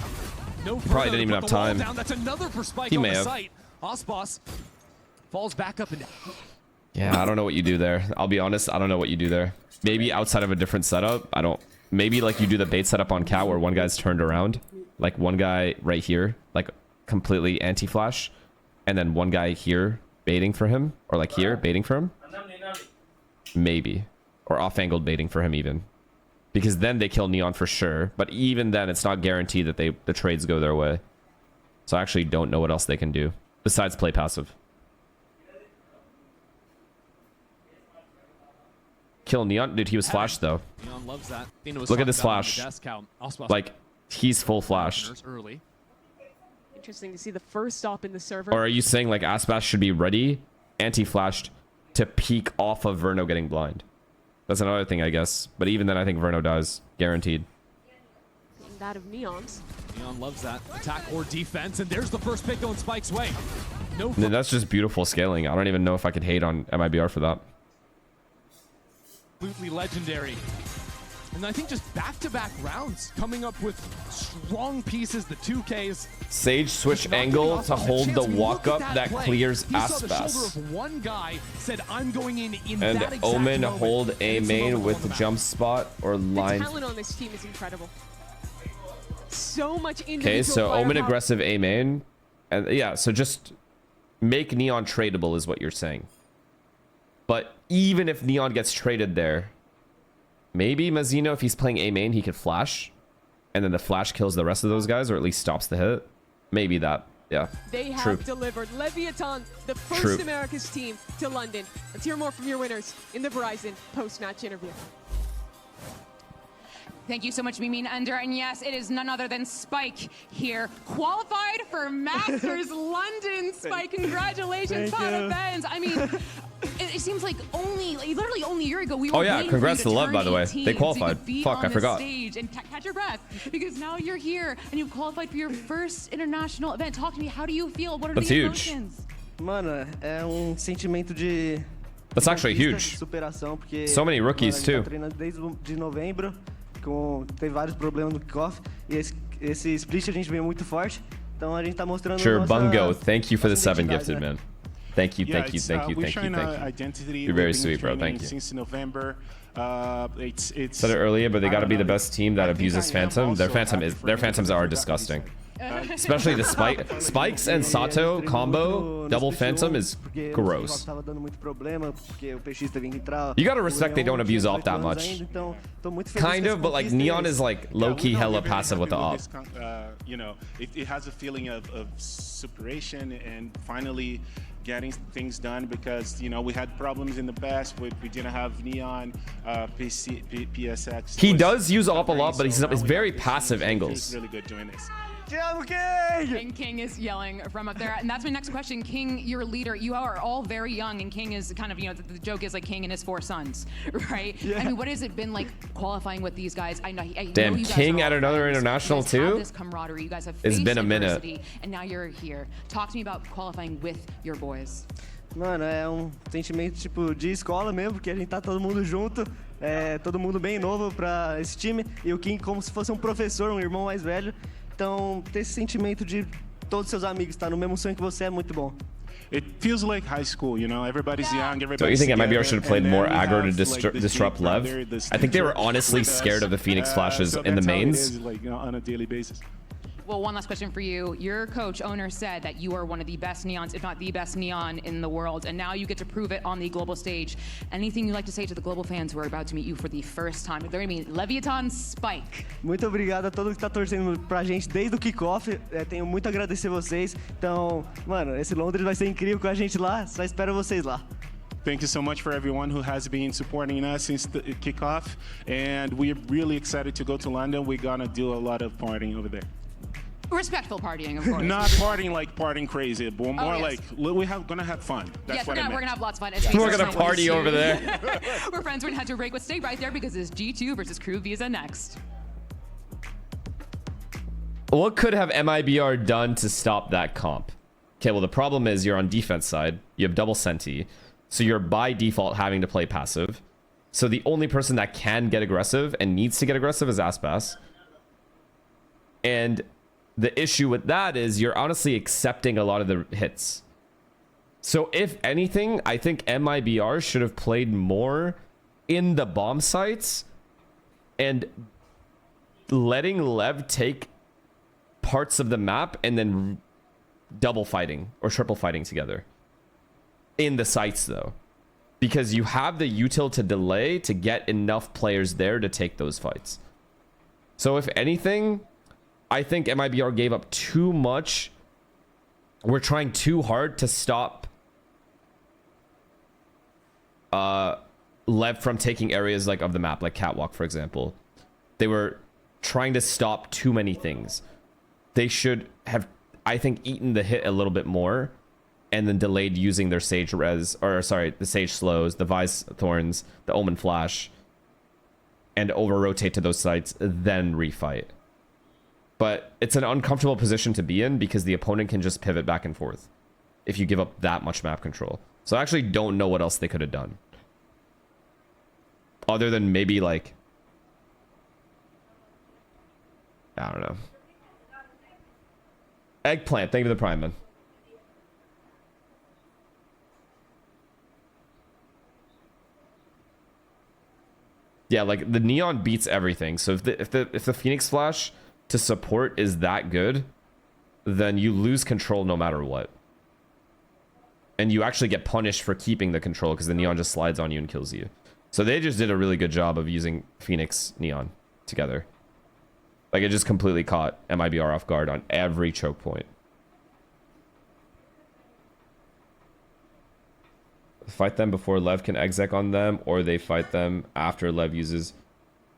No Probably didn't even have time. Down. That's another for Spike He on may the have. site. Aspas falls back up and down. Yeah, I don't know what you do there. I'll be honest, I don't know what you do there. Maybe outside of a different setup, I don't... Maybe like you do the bait setup on Cat where one guy's turned around. Like one guy right here, like completely anti-flash. And then one guy here baiting for him. Or like here, baiting for him. Maybe. Or off-angled baiting for him even. Because then they kill Neon for sure. But even then, it's not guaranteed that the trades go their way. So I actually don't know what else they can do. Besides play passive. Kill Neon? Dude, he was flashed though. Neon loves that. Look at this flash. Like, he's full flashed. Early. Interesting to see the first stop in the server. Or are you saying like Aspas should be ready, anti-flashed, to peek off of Verno getting blind? That's another thing, I guess. But even then, I think Verno dies. Guaranteed. Being that of Neon's. Neon loves that. Attack or defense, and there's the first pick going Spike's way. No. That's just beautiful scaling. I don't even know if I could hate on MIBR for that. Absolutely legendary. And I think just back-to-back rounds coming up with strong pieces, the 2Ks. Sage switch angle to hold the walk up that clears Aspas. One guy said, I'm going in And that exact Omen moment. hold A main with the jump spot or The line. talent on this team is incredible. So much individual Okay, so Omen firepower. aggressive A main. And yeah, so just make Neon tradable is what you're saying. But even if Neon gets traded there, maybe Mazzino, if he's playing A main, he could flash. And then the flash kills the rest of those guys, or at least stops the hit. Maybe that. Yeah. They have True. delivered Leviathan, the first True. America's team to London. Let's hear more from your winners in the Verizon post-match interview. Thank you so much, Mimi and Under. And yes, it is none other than Spike here, qualified for Masters London. Spike, congratulations, Father Benz. I mean, it seems like literally only a year ago we were waiting congrats for to you Love, by the way. 18 They so you qualified. could be Fuck, on I the forgot. Stage and catch your breath, because now you're here and you've qualified for your first international event. Talk to me. How do you feel? What are That's the huge. emotions? Mano, é sentimento de That's actually conquista, huge. de superação, porque So many rookies, mano, a gente too. tá treinando desde de novembro, teve vários problemas no kickoff, e esse split a gente veio muito forte, então a gente tá mostrando Sure, nossa, Bungo, thank you for the nossa 7 identidade, gifted, né? man. Thank you, Yeah, thank you, it's, thank you, we're thank you, showing thank our you. identity. You're very We've been sweet, bro. training Thank you. Since November. It's Said it earlier, but they I got to don't be the know, best team that I think abuses I am Phantom. Their also Phantom happy is for their him Phantoms because are of that disgusting. reason. Especially the Spikes and Sato combo, double Phantom is gross. You gotta respect they don't abuse op that much. Kind of, but like Neon is like low-key Yeah, hella we're very passive with the happy op. this you know, it has a feeling of superation and finally getting things done, because you know we had problems in the past. We didn't have Neon, PSX. He was does use op a covering, lot, but he's so now we very have this passive team, so angles. He's really good doing this. Te amo, King! And King is yelling from up there. And that's my next question. King, your leader, you are all very young, and King is kind of, you know, the joke is like King and his 4 sons, right? Yeah. I mean, what has it been like qualifying with these guys? I know Damn, you guys King are all at another friends. international You guys have too? this camaraderie. You guys have It's faced been a minute. adversity, and now you're here. Talk to me about qualifying with your boys. Mano, é um sentimento tipo de escola mesmo, porque a gente tá todo mundo junto, todo mundo bem novo pra esse time, e o King como se fosse um professor, um irmão mais velho. Então, ter esse sentimento de todos seus amigos estar no mesmo sonho que você é muito bom. It feels like high school, you know. Everybody's young. Everybody's So you think together, MIBR should have played and more then we aggro to have, like, this disrupt big Lev? brother, this I think they were teacher honestly with us. scared of the Phoenix flashes So in the that's how it mains. is, like, you know, on a daily basis. Well, one last question for you. Your coach, owner, said that you are one of the best Neons, if not the best Neon in the world, and now you get to prove it on the global stage. Anything you'd like to say to the global fans who are about to meet you for the first time? They're going to meet Leviathan Spike. Muito obrigado a todo mundo que tá torcendo pra gente desde o kickoff. Tenho muito a agradecer vocês. Então, mano, esse Londres vai ser incrível com a gente lá. Só espero vocês lá. Thank you so much for everyone who has been supporting us since the kickoff, and we're really excited to go to London. We're gonna do a lot of partying over there. Respectful partying, of course. Not partying like partying crazy, but more yes. like gonna have fun. That's Yes, what we're I gonna meant. have lots of fun. We're gonna party over there. We're friends. We're gonna have to break. But stay right there because it's G2 versus Crew Visa next. What could have MIBR done to stop that comp? Okay, well, the problem is you're on defense side. You have double Senti. So you're by default having to play passive. So the only person that can get aggressive and needs to get aggressive is Aspas. And the issue with that is you're honestly accepting a lot of the hits. So if anything, I think MIBR should have played more in the bomb sites and letting Lev take parts of the map and then double fighting or triple fighting together in the sites though, because you have the util to delay to get enough players there to take those fights. So if anything, I think MIBR gave up too much. We're trying too hard to stop Lev from taking areas like of the map, like Catwalk, for example. They were trying to stop too many things. They should have, I think, eaten the hit a little bit more and then delayed using their Sage Res, or sorry, the Sage Slows, the Vice Thorns, the Omen Flash, and over-rotate to those sites, then refight. But it's an uncomfortable position to be in because the opponent can just pivot back and forth if you give up that much map control. So I actually don't know what else they could have done. Other than maybe like, I don't know. Eggplant, thank you for the prime, man. Yeah, like the Neon beats everything. So if the Phoenix Flash to support is that good, then you lose control no matter what. And you actually get punished for keeping the control because the Neon just slides on you and kills you. So they just did a really good job of using Phoenix Neon together. Like it just completely caught MIBR off guard on every choke point. Fight them before Lev can exec on them, or they fight them after Lev uses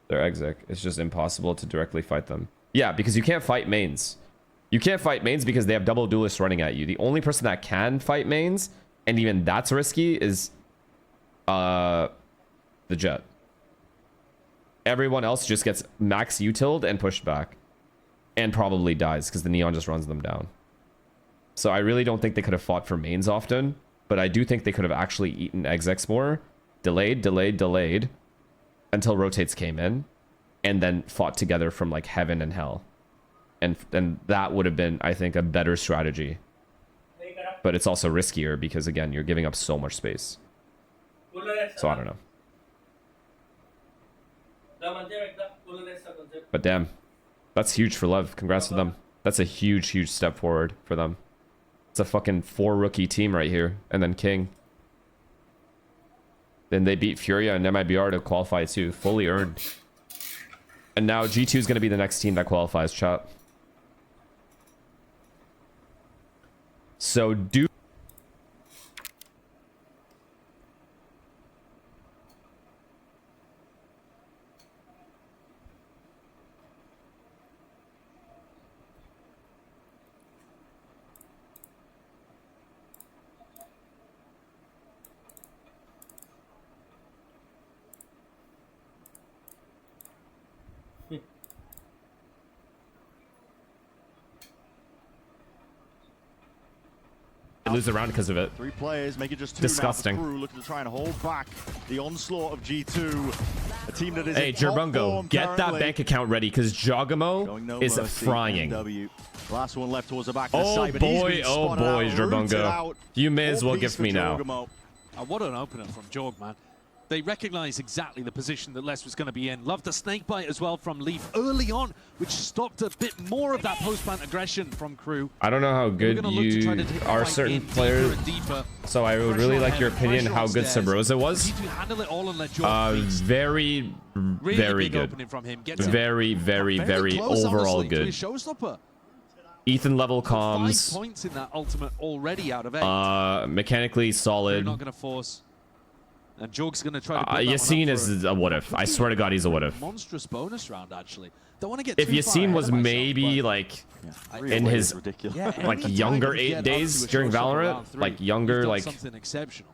their exec. It's just impossible to directly fight them. Yeah, because you can't fight mains. You can't fight mains because they have double duelists running at you. The only person that can fight mains, and even that's risky, is the Jet. Everyone else just gets max utiled and pushed back. And probably dies because the Neon just runs them down. So I really don't think they could have fought for mains often. But I do think they could have actually eaten execs more. Delayed until rotates came in. And then fought together from like heaven and hell. And that would have been, I think, a better strategy. But it's also riskier because, again, you're giving up so much space. So I don't know. But damn. That's huge for Lev. Congrats to them. That's a huge, huge step forward for them. It's a fucking 4 rookie team right here. And then King. Then they beat Furia and MIBR to qualify too. Fully earned. And now G2 is going to be the next team that qualifies, chat. So do... lose the round because of it. 3 players, make it just 2 Disgusting. now. The Crew looking to try and hold back the onslaught of G2. A team that is Hey, in top Jerbungo, form get that currently. bank account ready because Jogamo No is mercy, frying. NW. Last one left towards the back of the Oh side, but he's boy, been oh spotted boy, out, rooted Jerbungo. out. You may as well All gift piece me for now. Jorgamo. What an opener from Jorg, man. They recognize exactly the position that Les was going to be in. Love the snake bite as well from Leaf early on, which stopped a bit more of that post-plant aggression from Crew. I don't know how good you are certain players, so I would really like your opinion how good Sabrosa was. Very, very good. Very, very, very overall good. Ethan level 5 comms. points in that ultimate already out of 8. Mechanically They're solid. not going to force. And Jorg's going to try to build that Yassine one up is for a what if. I swear to God, he's a what if. monstrous bonus round, actually. Don't want to get If too far Yassine ahead was of myself, maybe but like Really in way his is ridiculous. like anytime younger you get 8 up days to a during showstopper Valorant, round 3, like younger, you've done like something exceptional.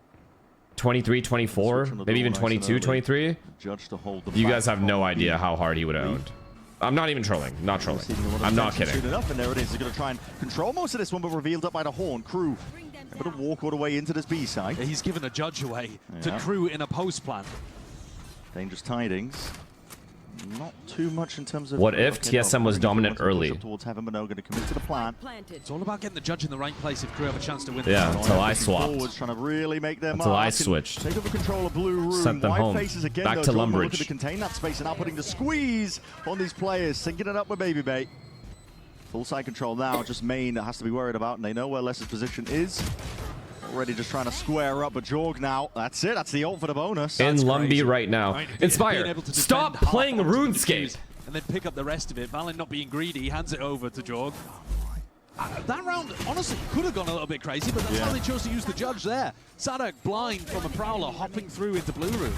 23, 24, Switch on the maybe even door nice and 22, early. 23. Judge to hold the You back guys have no from idea the how hard he would have owned. I'm not even trolling. Not trolling. Receiving a lot of I'm not attention kidding. soon enough, and there it is. He's going to try and control most of this one, but revealed up by the Horn. Crew able to walk all the way into this B side. He's given a judge away to Yeah. Crew in a post plan. Dangerous tidings. Not too much in terms of... What if TSM was dominant early? Towards Heaven, but no, going to commit to the plan. It's all about getting the judge in the right place if Crew have a chance to win. Yeah, this. until I Pushing swapped. forwards, trying to really make their Until I mark and switched. Take over control of Blue Room. Sent them White home. faces again, Back though. to Jordan Lumbridge. looking to contain that space and now putting the squeeze on these players, syncing it up with Baby Bay. Full side control now, just Main has to be worried about, and they know where Les's position is. Already just trying to square up, but Jorg now, that's it, that's the ult for the bonus. In That's Lumby crazy. right now. Being Inspire, able to stop defend playing half onto the RuneScape. defuse and then pick up the rest of it. Valen not being greedy, hands it over to Jorg. That round, honestly, could have gone a little bit crazy, but that's how they chose to use the judge there. Sadak blind from a Prowler hopping through into Blue Room.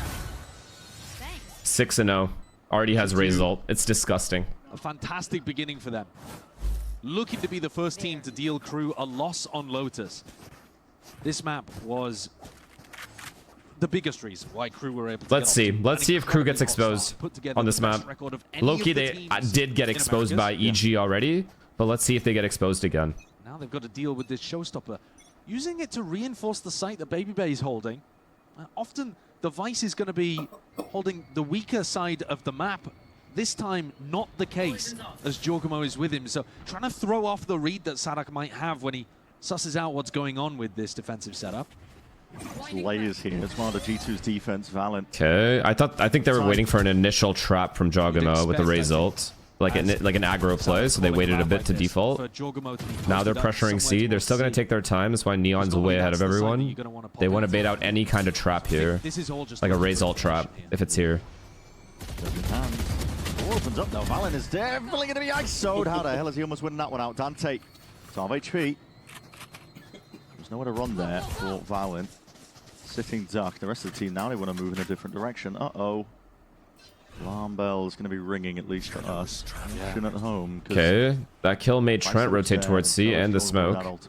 6-0. Already has Razor ult. It's disgusting. A fantastic beginning for them. Looking to be the first team to deal Crew a loss on Lotus. This map was the biggest reason why Crew were able to Let's see. Let's see if Crew gets exposed on this map. Loki, they did get exposed by EG already, but let's see if they get exposed again. Now they've got to deal with this showstopper. Using it to reinforce the site that Baby Bay is holding. Often the Vice is going to be holding the weaker side of the map. This time, not the case, as Jorgamo is with him. So trying to throw off the read that Sadak might have when he susses out what's going on with this defensive setup. Layers here. It's one of the G2's defense, Valen. Okay, I think they were waiting for an initial trap from Jogamo with the Razor ult. Like an aggro play, so they waited a bit to default. Now they're pressuring C. They're still going to take their time. That's why Neon's way ahead of everyone. They want to bait out any kind of trap here. Like a Razor ult trap, if it's here. Door opens up though. Valen is definitely going to be ISO'd. How the hell is he almost winning that one out? Dante, 12 HP. There's nowhere to run there for Valen. Sitting duck. The rest of the team now, they want to move in a different direction. Uh-oh. Alarm bell is going to be ringing, at least for us. At home. Okay, that kill made Trent rotate towards C and the smoke.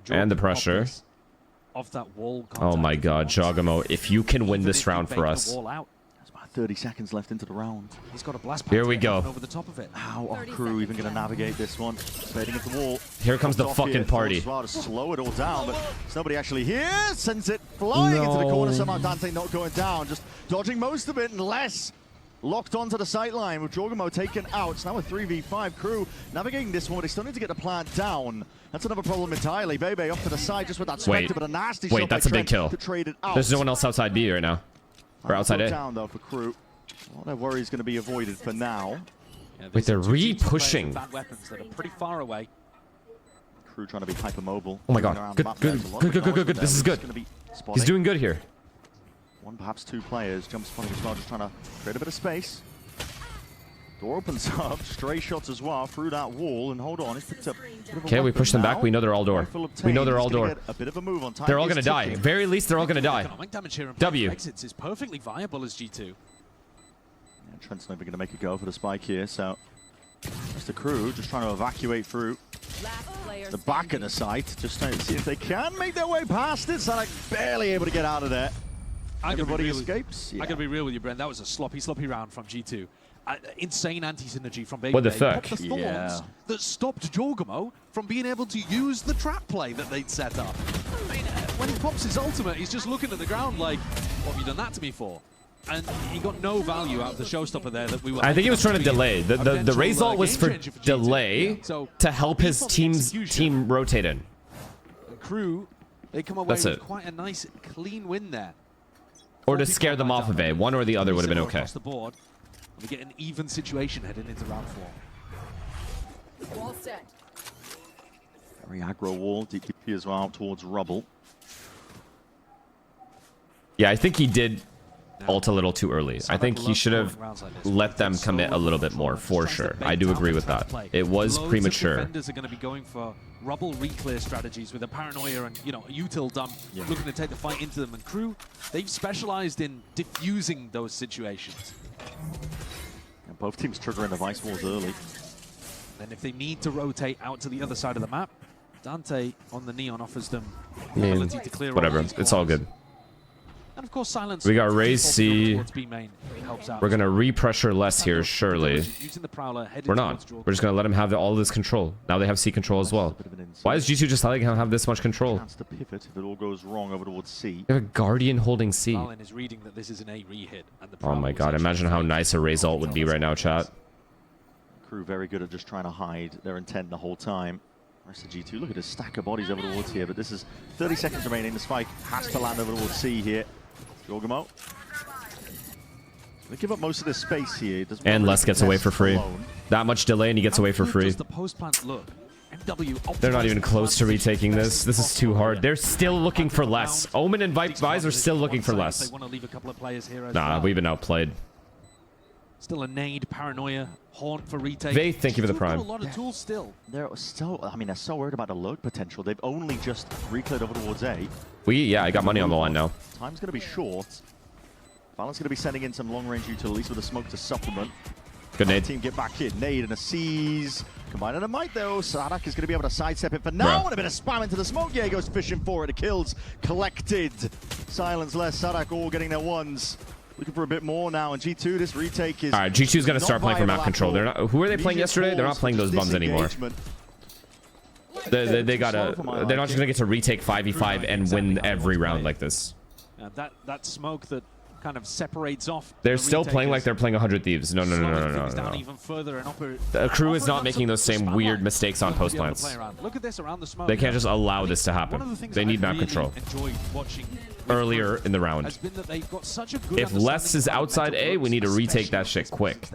And the pressure. Of that wall Oh my god, Jogamo, if you can win this round for us. There's about 30 seconds left into the round. He's got a blast Here we go. over the top of it. How are Crew even going to navigate this one? Fading at the wall. Here comes the Off fucking here, party. Well to slow it all down, but there's nobody actually here. Sends it flying into the corner. Somehow Dante not going down, just dodging most of it, and less locked onto the sight line with Jorgamo taken out. It's now a 3v5. Crew navigating this one, but they still need to get the plant down. That's another problem entirely. Bebe off to the side just with that Spectre, but a nasty shot that's by a big kill. to trade it out. There's no one else outside B right now. Or outside A. Down though for Crew. A lot of worry is going to be avoided for now. Yeah, Wait, they're two teams of players re-pushing. with bad weapons that are pretty far away. Crew trying to be hypermobile. Oh my god, good. This is good. He's doing good here. One, perhaps two players. Jump spotting as well, just trying to create a bit of space. Door opens up, stray shots as well through that wall, and hold on, he's picked up a bit of a Okay, we push them back. We know they're all door. We know they're all door. A bit of a move on time. They're all gonna die. Very least, they're all gonna die. Economic damage here and W. exits is perfectly viable as G2. Yeah, Trent's never going to make a go for the spike here, so just the Crew just trying to evacuate through the back of the site, just trying to see if they can make their way past it. So like barely able to get out of there. Everybody escapes. I gotta be real with you, Brent. That was a sloppy round from G2. insane anti-synergy from Baby. What the fuck? The thorns that stopped Jorgamo from being able to use the trap play that they'd set up. I mean, when he pops his ultimate, he's just looking at the ground like, what have you done that to me for? And he got no value out of the showstopper there that we were. I think he was trying to delay. The raise ult was for delay to help his team rotate in. And Crew, they come away with quite a nice, clean win there. Or to scare them off of A. One or the other would have been okay. Across the board. We get an even situation heading into round 4. Wall set. Very aggro wall, DP as well towards Rubble. Yeah, I think he did ult a little too early. I think he should have let them commit a little bit more, for sure. I do agree with that. It was premature. Defenders are going to be going for Rubble reclear strategies with a Paranoia and, you know, a util dump looking to take the fight into them. And Crew, they've specialized in diffusing those situations. And both teams triggering the Vice Walls early. Then if they need to rotate out to the other side of the map, Dante on the Neon offers them the ability to clear whatever. It's all good. And of course, silence. We got Raze C. We're going to re-pressure less here, surely. We're not. We're just going to let him have all this control. Now they have C control as well. Why is G2 just letting him have this much control? Chance to pivot if it all goes wrong over towards C. They have a Guardian holding C. Is reading that this is an A re-hit, and the Oh my god, imagine how nice a Raze ult would be right now, chat. Crew very good at just trying to hide their intent the whole time. Rest of G2, look at this stack of bodies over towards here, but this is 30 seconds remaining. The spike has to land over towards C here. Jorgamo. They give up most of this space here. And Les gets away for free. That much delay and he gets away for free. They're not even close to retaking this. This is too hard. They're still looking for less. Omen and Vice are still looking for less. Nah, we've been outplayed. Still a nade, Paranoia, Haunt for retake. They thank you for the prime. A lot of tools still. They're so, I mean, they're so worried about the load potential. They've only just recleared over towards A. Yeah, I got money on the line now. Time's going to be short. Valorant's going to be sending in some long-range utilities with a smoke to supplement. Good nade. Team get back in. Nade and a seize. Combined a might though. Sadak is going to be able to sidestep it for now. And a bit of spam into the smoke. Yeah, he goes fishing for it. The kills collected. Silence less. Sadak all getting their ones. Looking for a bit more now. And G2, this retake is. All right, G2 is going to start playing for map control. They're not. Who were they playing yesterday? They're not playing those bums anymore. They gotta. They're not just gonna get to retake 5v5 and win every round like this. That smoke that kind of separates off. They're still playing like they're playing 100 Thieves. No. The Crew is not making those same weird mistakes on post plants. Look at this around the smoke. They can't just allow this to happen. They need map control. Earlier in the round. If Les is outside A, we need to retake that shit quick.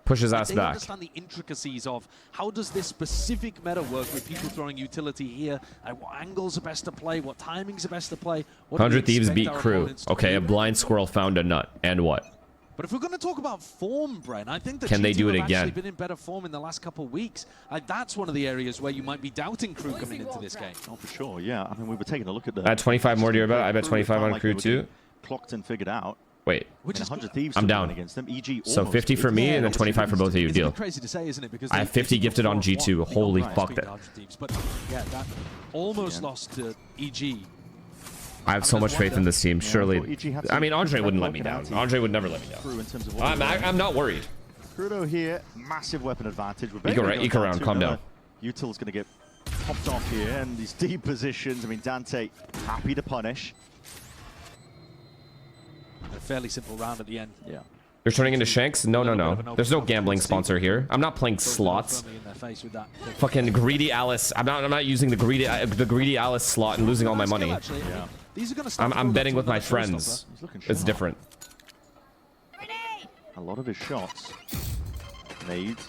Push his ass back. They understand the intricacies of how does this specific meta work with people throwing utility here, and what angles are best to play, what timings are best to play. 100 Thieves beat Crew. Okay, a blind squirrel found a nut. And what? But if we're going to talk about form, Bren, I think that Can they do it have again? actually been in better form in the last couple of weeks. That's one of the areas where you might be doubting Crew coming into this game. Oh, for sure, yeah. I mean, we were taking a look at the... I had 25 more to your bet. I bet 25 on Crew too. Clocked and figured out. Wait. Which is 100 Thieves I'm down. Against them. EG so 50 for me and then 25 for both of you. Deal. Crazy to say, isn't it? Because I have 50 gifted on G2. Holy fuck that. But yeah, that almost lost to EG. I have so much faith in this team. Surely. I mean, Andre wouldn't let me down. Andre would never let me down. I'm not worried. Crudo here, massive weapon advantage. Eco round, calm down. Util's going to get popped off here, and these deep positions. I mean, Dante happy to punish. A fairly simple round at the end. Yeah. You're turning into Shanks? No. There's no gambling sponsor here. I'm not playing slots. Fucking greedy Alice. I'm not using the greedy Alice slot and losing all my money. I'm betting with my friends. It's different. A lot of his shots. Nades.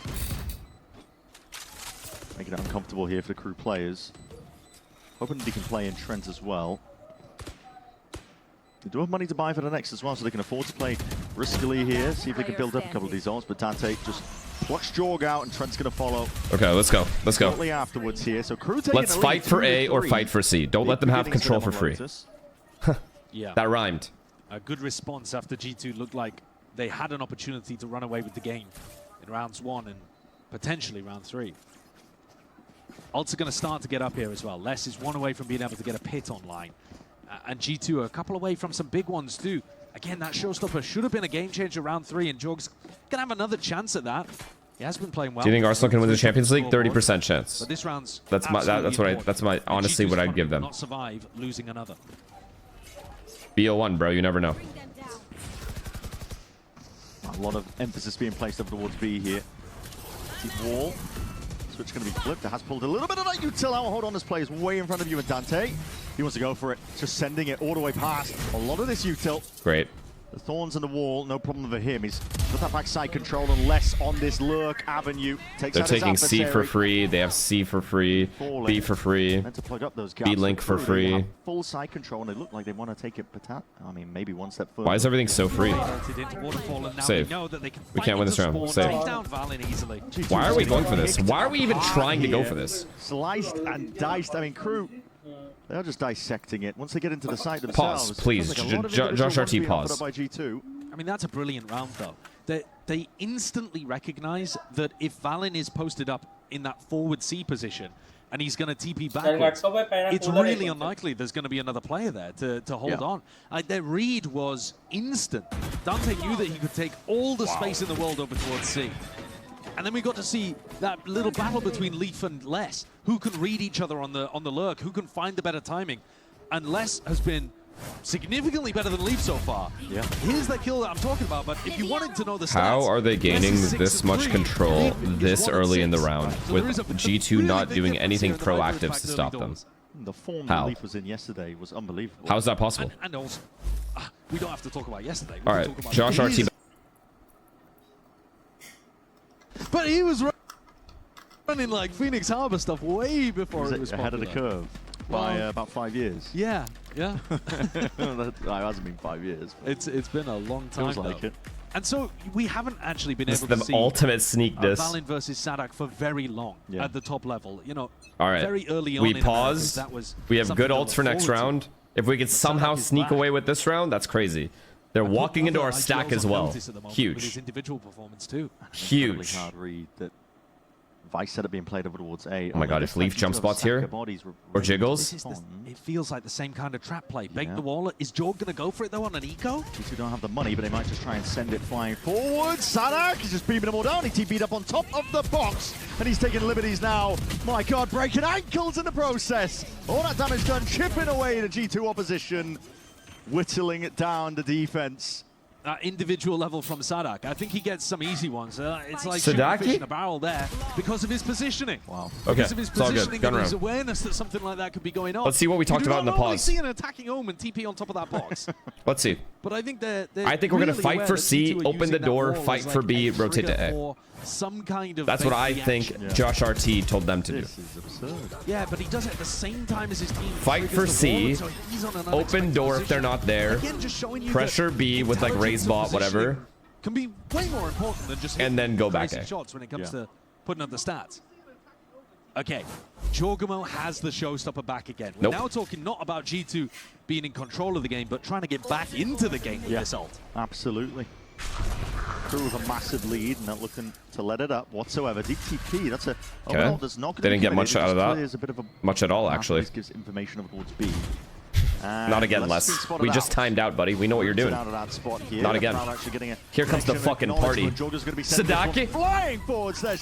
Making it uncomfortable here for the Crew players. Hoping that he can play in Trent as well. They do have money to buy for the next as well, so they can afford to play riskily here. See if they can build up a couple of these ults. But Dante just plucks Jorg out, and Trent's going to follow. Okay, let's go. Shortly afterwards here. So Crew let's fight for A or fight for C. Don't let them have control for free. Yeah. That rhymed. A good response after G2 looked like they had an opportunity to run away with the game in rounds 1 and potentially round 3. Ults are going to start to get up here as well. Les is one away from being able to get a pit online. And G2 are a couple away from some big ones too. Again, that showstopper should have been a game changer round 3, and Jorg's gonna have another chance at that. He has been playing well. Do you think Arsenal can win the Champions League? 30% chance. But this round's That's my honestly what I'd give them. Not survive losing another. BO1, bro. You never know. A lot of emphasis being placed over towards B here. See wall. Switch going to be flipped. It has pulled a little bit of that util out. Hold on, this play is way in front of you and Dante. He wants to go for it. Just sending it all the way past. A lot of this util. Great. The thorns in the wall, no problem for him. He's got that backside control unless on this lurk avenue. They're taking C for free. They have C for free. B for free. Meant to plug up those gaps. B link for free. Full side control, and they look like they want to take it. I mean, maybe one step further. Why is everything so free? Save. We can't win this round. Save. Why are we going for this? Why are we even trying to go for this? Sliced and diced. I mean, crew. They're just dissecting it. Once they get into the site themselves. Pause, please. Josh RT, pause. I mean, that's a brilliant round, though. They instantly recognize that if Valen is posted up in that forward C position and he's going to TP backwards, it's really unlikely there's going to be another player there to hold on. Their read was instant. Dante knew that he could take all the space in the world over towards C. And then we got to see that little battle between Leaf and Les. Who can read each other on the lurk? Who can find the better timing? And Les has been significantly better than Leaf so far. Yeah. Here's the kill that I'm talking about, but if you wanted to know the stats... How are they gaining this much control this early in the round with G2 not doing anything proactive to stop them? The form that Leaf was in yesterday was unbelievable. How is that possible? And also, we don't have to talk about yesterday. All right, Josh RT... But he was running like Phoenix Harbor stuff way before it was ahead of the curve by about 5 years. Yeah. That hasn't been 5 years. It's been a long time. Feels like it. And so we haven't actually been able to see ultimate sneak this. Valen versus Sadak for very long at the top level. You know, all right. Very early on. We pause. We have good ults for next round. If we could somehow sneak away with this round, that's crazy. They're walking into our stack as well. Huge. His individual performance too. Huge. Hard read that Vice set up being played over towards A. Oh my god, if Leaf jump spots here or jiggles. It feels like the same kind of trap play. Bake the wall. Is Jorg going to go for it though on an eco? G2 don't have the money, but they might just try and send it flying forward. Sadak is just beaming them all down. He TP'd up on top of the box, and he's taking liberties now. My god, breaking ankles in the process. All that damage done, chipping away the G2 opposition. Whittling it down the defense. Individual level from Sadak. I think he gets some easy ones. It's like Sadaki? fish in a barrel there because of his positioning. Wow. Okay, because of his it's all positioning good. and his awareness that something like that could be going on. Let's see what we talked about in the pause. See an attacking Omen TP on top of that box. Let's see. But I think we're going to fight for C, open the door, fight for B, rotate to A. Some kind of That's what I think Josh RT told them to do. This is absurd. Yeah, but he does it at the same time as his team. Fight for C, open door if they're not there, pressure B with like raise bot, whatever. Can be way more important than just and then go back A. shots when it comes to putting up the stats. Okay, Jorgamo has the showstopper back again. We're now talking not about G2 being in control of the game, but trying to get back into the game with this ult. Absolutely. Crew with a massive lead, not looking to let it up whatsoever. DTP, that's a that's not they didn't get much out of that. Much at all, actually. Gives information over towards B. Not again, Les. We just timed out, buddy. We know what you're doing. Not again. Here comes the fucking party. Sadaki?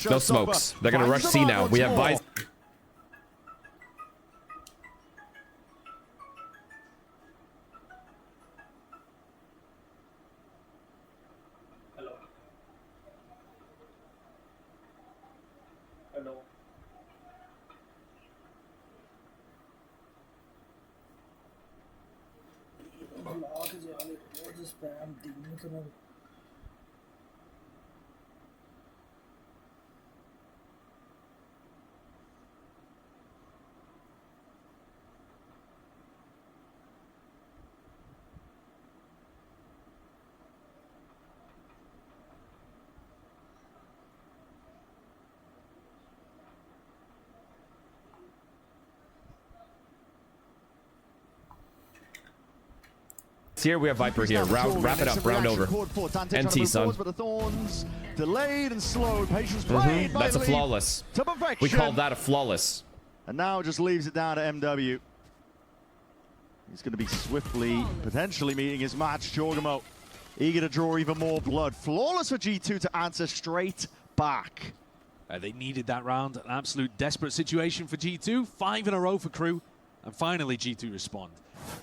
No smokes. They're going to rush C now. We have Vice. Here we have Viper here. Wrap it up. Round over. NT, son. Delayed and slowed. Patience That's a flawless. We call that a flawless. And now just leaves it down to MW. He's going to be swiftly, potentially meeting his match. Jorgamo, eager to draw even more blood. Flawless for G2 to answer straight back. They needed that round. An absolute desperate situation for G2. 5 in a row for Crew. And finally, G2 respond.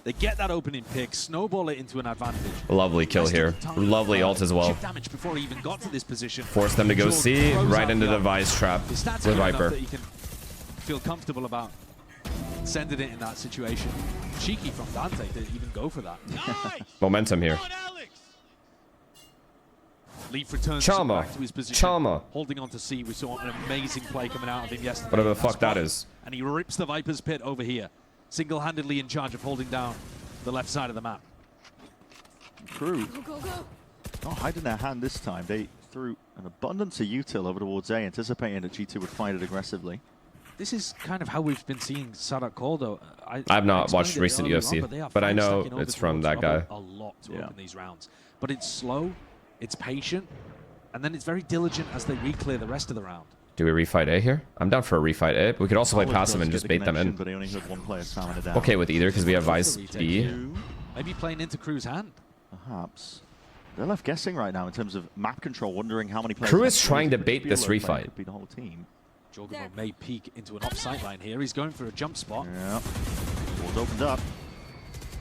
They get that opening pick, snowball it into an advantage. Lovely kill here. Lovely ult as well. Damage before he even got to this position. Force them to go C, right into the Vice trap with Viper. That you can feel comfortable about sending it in that situation. Cheeky from Dante to even go for that. Momentum here. Leaf returns back to his position. Holding on to C. We saw an amazing play coming out of him yesterday. Whatever the fuck that is. And he rips the Viper's pit over here. Single-handedly in charge of holding down the left side of the map. Crew not hiding their hand this time. They threw an abundance of util over towards A, anticipating that G2 would fight it aggressively. This is kind of how we've been seeing Sadat Koldo. I've not watched recent UFC, but I know it's from that guy. A lot to open these rounds. But it's slow, it's patient, and then it's very diligent as they re-clear the rest of the round. Do we refight A here? I'm down for a refight A. But we could also play passive and just bait them in. But only had one player it down. Okay with either because we have Vice B. Maybe playing into Crew's hand. Perhaps. They're left guessing right now in terms of map control, wondering how many players... Crew is trying to bait this refight. Could be the whole team. Jorgamo may peek into an off-sight line here. He's going for a jump spot. Yeah. Door's opened up.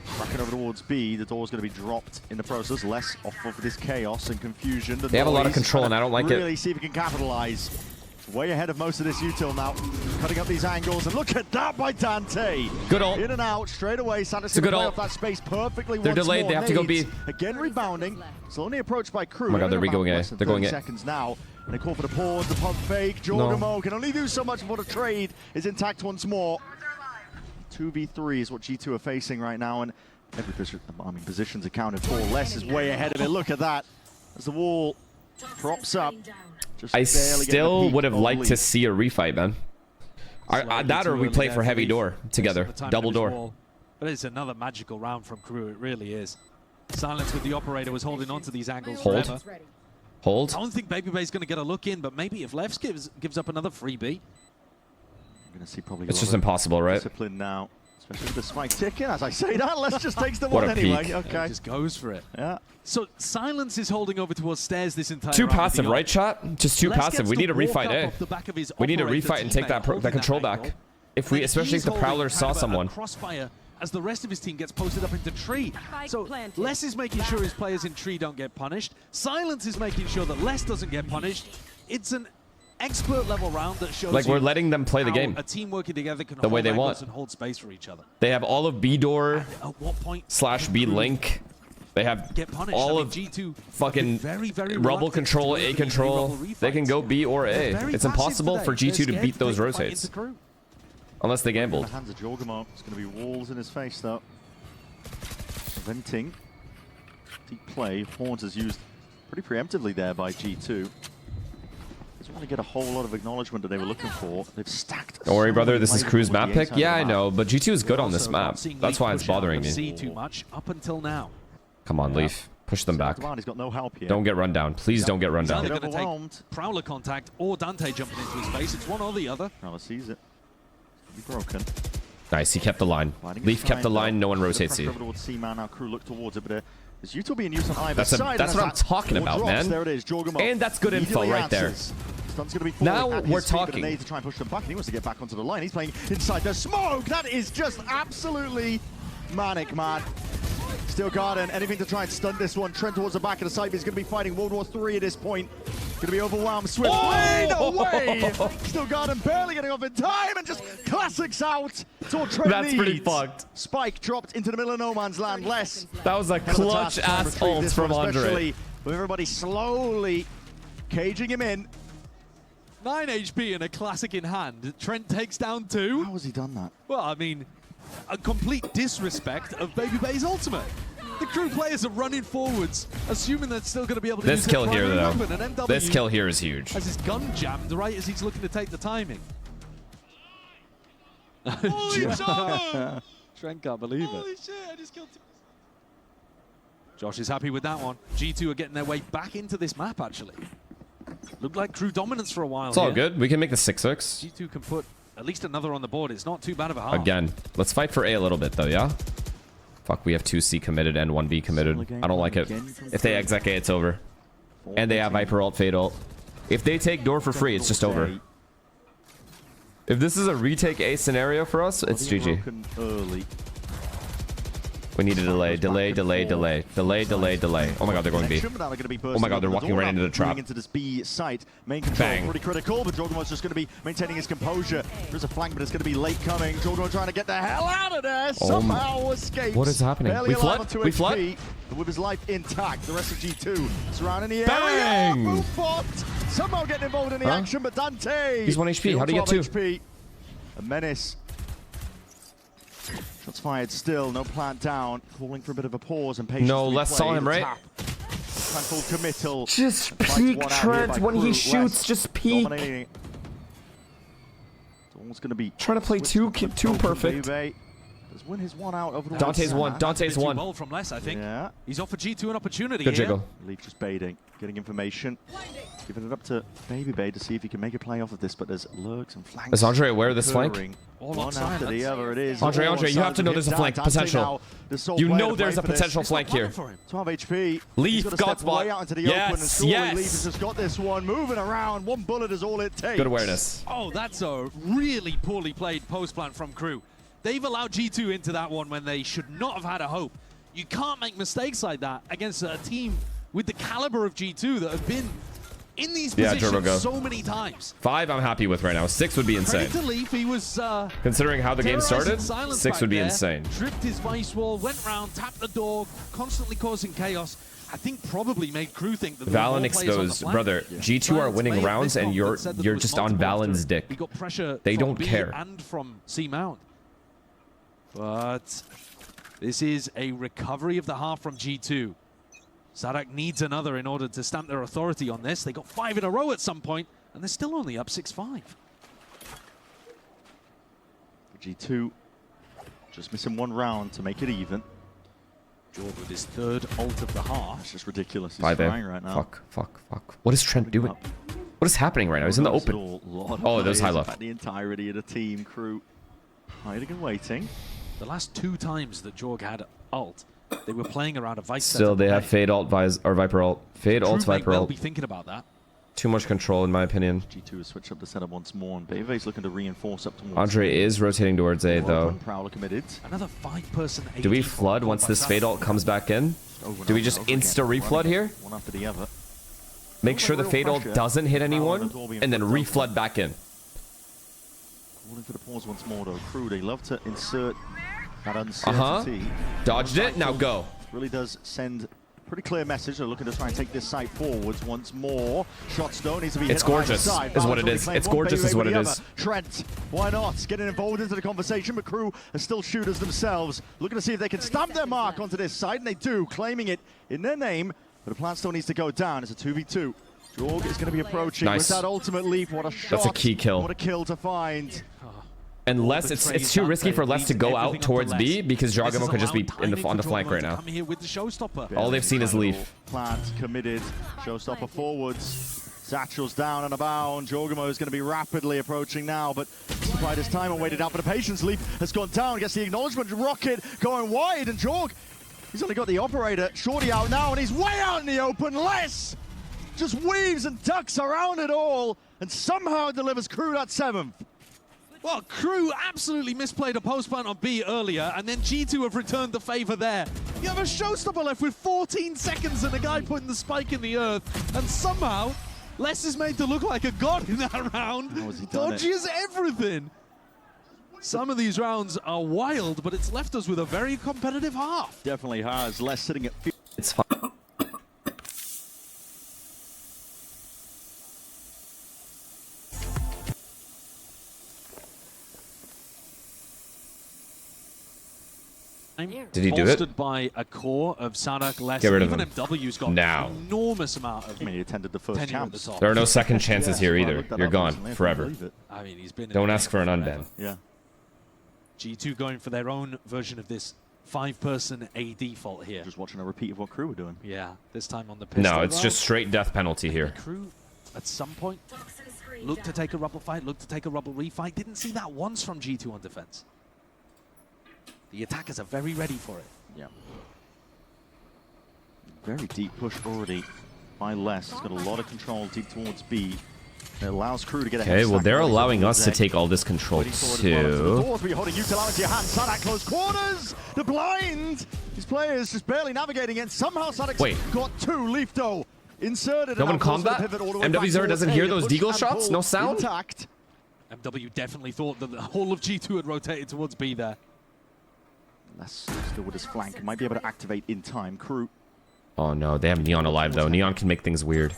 Cracking over towards B. The door's going to be dropped in the process. Less off of this chaos and confusion. They have a lot of control, and I don't like it. Really see if he can capitalize. Way ahead of most of this util now. Cutting up these angles, and look at that by Dante. Good ult. In and out, straight away. Santos it's a good play ult. off that space perfectly. They're delayed. They have to go B. Again rebounding. Slowly approached by Crew. Oh my god, they're re-going A. They're going A. Seconds now. And they call for the pause, the pump fake. Jorgamo can only do so much before the trade is intact once more. 2v3 is what G2 are facing right now, and every position's accounted for. Les is way ahead of it. Look at that. As the wall props up. I still would have liked to see a refight, man. That or we play for heavy door together. Double door. But it's another magical round from Crew. It really is. Silence with the operator was holding on to these angles forever. Hold. I don't think Babybay's going to get a look in, but maybe if Lefs gives up another freebie. I'm going to see probably it's just impossible, right? Discipline now. Especially with the spike ticking. As I say that, Les just takes the one anyway. Peak. Okay. Just goes for it. Yeah. So Silence is holding over towards stairs this entire Too round. passive, right, chat? Just too passive. We need a refight A. We need a refight and take that control back. If we, especially if the Prowler saw someone. Crossfire as the rest of his team gets posted up into tree. So Les is making sure his players in tree don't get punished. Silence is making sure that Les doesn't get punished. It's an expert level round that shows like we're letting them play the game. A team working together can the way they want and hold space for each other. They have all of B door / B link. They have all of G2 fucking rubble control, A control. They can go B or A. It's impossible for G2 to beat those rotates. Unless they gambled. The hands of Jorgamo. It's going to be walls in his face, though. Preventing deep play. Horns is used pretty preemptively there by G2. Doesn't really get a whole lot of acknowledgement that they were looking for. They've stacked. Don't worry, brother. This is Crew's map pick. Yeah, I know, but G2 is good on this map. That's why it's bothering me. Too much up until now. Come on, Leaf. Push them back. He's got no help here. Don't get run down. Please don't get run down. They're going to take Prowler contact or Dante jumping into his face. It's one or the other. Prowler sees it. Be broken. Nice, he kept the line. Leaf kept the line, no one rotates you. Now Crew look towards it, but there's util being used on either side. That's what I'm talking about, man. There it is, Jorgamo. And that's good info right there. Now we're talking. To try and push them back, and he wants to get back onto the line. He's playing inside the smoke. That is just absolutely manic, man. Still Garden, anything to try and stunt this one. Trent towards the back of the site, but he's going to be fighting World War III at this point. Going to be overwhelmed swiftly. No way! Still Garden barely getting off in time and just classics out. That's pretty fucked. Spike dropped into the middle of no man's land. Less. That was a clutch ass ult from Andre. With everybody slowly caging him in. 9 HP and a classic in hand. Trent takes down 2. How has he done that? Well, I mean, a complete disrespect of Babybay's ultimate. The Crew players are running forwards, assuming they're still going to be able to this use kill here, though. MW This kill here is huge. Has his gun jammed right as he's looking to take the timing. Trent can't believe it. Holy shit, I just killed 2. Josh is happy with that one. G2 are getting their way back into this map, actually. Looked like Crew dominance for a while. It's all good. We can make the 6-6. G2 can put at least another on the board. It's not too bad of a half. Again, let's fight for A a little bit, though, yeah? Fuck, we have 2C committed and 1B committed. I don't like it. If they exec A, it's over. And they have Viper ult, Fade ult. If they take door for free, it's just over. If this is a retake A scenario for us, it's GG. We need a delay. Oh my god, they're going B. Oh my god, they're walking right into the trap. Into this B site. Main control Bang. pretty critical, but Jorgamo's just going to be maintaining his composure. There's a flank, but it's going to be late coming. Jorgamo trying to get the hell out of there. Somehow escapes. What is happening? Barely We alive flood? on 2 We HP, flood? but with his life intact, the rest of G2 surrounding the Bang! area. Move bot. Somehow getting involved in the action, but Dante. He's 1 HP. How do you get 2? HP. A menace. Shots fired still, no plant down. Calling for a bit of a pause and patience. No, Les saw him, right? Full committal. Just peek Trent when he shoots. Just peek. Dominating. It's almost going to be trying to play too perfect. Does win his one out over the Dante's one. Dante's one. Bold from Les, I think. Yeah. He's offered G2 an opportunity. Good jiggle. Leaf just baiting, getting information. Giving it up to Baby Bay to see if he can make a play off of this, but there's lurks and flanks. Is Andre aware of this flank? One after the other it is. Andre, you have to know there's a flank potential. You know there's a potential flank here. 12 HP. Leaf got spot. Out into the yes, open, and surely yes. Leaf has just got this one moving around. One bullet is all it takes. Good awareness. Oh, that's a really poorly played post plant from Crew. They've allowed G2 into that one when they should not have had a hope. You can't make mistakes like that against a team with the caliber of G2 that have been in these positions so many times. 5 I'm happy with right now. 6 would be insane. Credit to Leaf, he was considering how the game started, 6 would be insane. Tripped his vice wall, went round, tapped the door, constantly causing chaos. I think probably made Crew think that Valen exposed, brother. G2 are winning rounds and you're just on Valen's dick. We got pressure they from don't B care. And from C Mount. But this is a recovery of the half from G2. Sadak needs another in order to stamp their authority on this. They got 5 in a row at some point, and they're still only up 6-5. G2 just missing 1 round to make it even. Jordan with his 3rd ult of the half. It's just ridiculous. He's 5 flying right now. Fuck. What is Trent doing? What is happening right now? He's in the open. Oh, there's high left. The entirety of the team, Crew hiding and waiting. The last 2 times that Jorg had ult, they were playing around a Vice. Still, they have Fade ult, or Viper ult. Fade ult, Viper ult. Be thinking about that. Too much control, in my opinion. G2 has switched up the setup once more, and Bebe's looking to reinforce up towards. Andre is rotating towards A, though. Prowler committed. Another 5-person. Do we flood once this Fade ult comes back in? Do we just insta-reflood here? One after the other. Make sure the Fade ult doesn't hit anyone, and then reflood back in. Calling for the pause once more, though. Crew, they love to insert that uncertainty. Dodged it, now go. Really does send a pretty clear message. They're looking to try and take this site forwards once more. Shots don't need to be hit. It's gorgeous, is what it is. It's gorgeous, is what it is. Trent, why not? Getting involved into the conversation, but Crew are still shooters themselves. Looking to see if they can stamp their mark onto this site, and they do, claiming it in their name. But the plant still needs to go down. It's a 2v2. Jorg is going to be approaching with that ultimate leap. What a shot. That's a key kill. What a kill to find. And Les, it's too risky for Les to go out towards B because Jorgamo could just be on the flank right now. All they've seen is Leaf. Plant committed. Showstopper forwards. Satchel's down and abound. Jorgamo is going to be rapidly approaching now, but despite his time and waited out for the patience, Leaf has gone down. Gets the acknowledgement. Rocket going wide, and Jorg, he's only got the operator. Shorty out now, and he's way out in the open. Les just weaves and ducks around it all, and somehow delivers Crew that 7th. Well, Crew absolutely misplayed a post plant on B earlier, and then G2 have returned the favor there. You have a showstopper left with 14 seconds and a guy putting the spike in the earth, and somehow Les is made to look like a god in that round. Dodges everything. Some of these rounds are wild, but it's left us with a very competitive half. Definitely has. Les sitting at... It's fine. Did he do it? Bolstered by a core of Sadak, Les, Get rid of even him. MW's got now. an enormous amount of he attended the first champs. There are no second chances here either. You're gone forever. I mean, he's been. Don't ask for an unban. Yeah. G2 going for their own version of this 5-person A default here. Just watching a repeat of what Crew were doing. Yeah, this time on the pistol. No, it's just straight death penalty here. Crew, at some point, looked to take a rubble fight, looked to take a rubble refight. Didn't see that once from G2 on defense. The attackers are very ready for it. Yeah. Very deep push already by Les. He's got a lot of control deep towards B. It allows Crew to get ahead. Okay, well, they're allowing us to take all this control too. Holding Util into your hand. Sadak close quarters. The blind. These players just barely navigating it. Somehow Sadak's got two. Leaf though inserted. No one combat? MW0 doesn't hear those deagle shots? No sound? Intact. MW definitely thought that the whole of G2 had rotated towards B there. Les still with his flank. Might be able to activate in time. Crew. Oh no, they have Neon alive though. Neon can make things weird.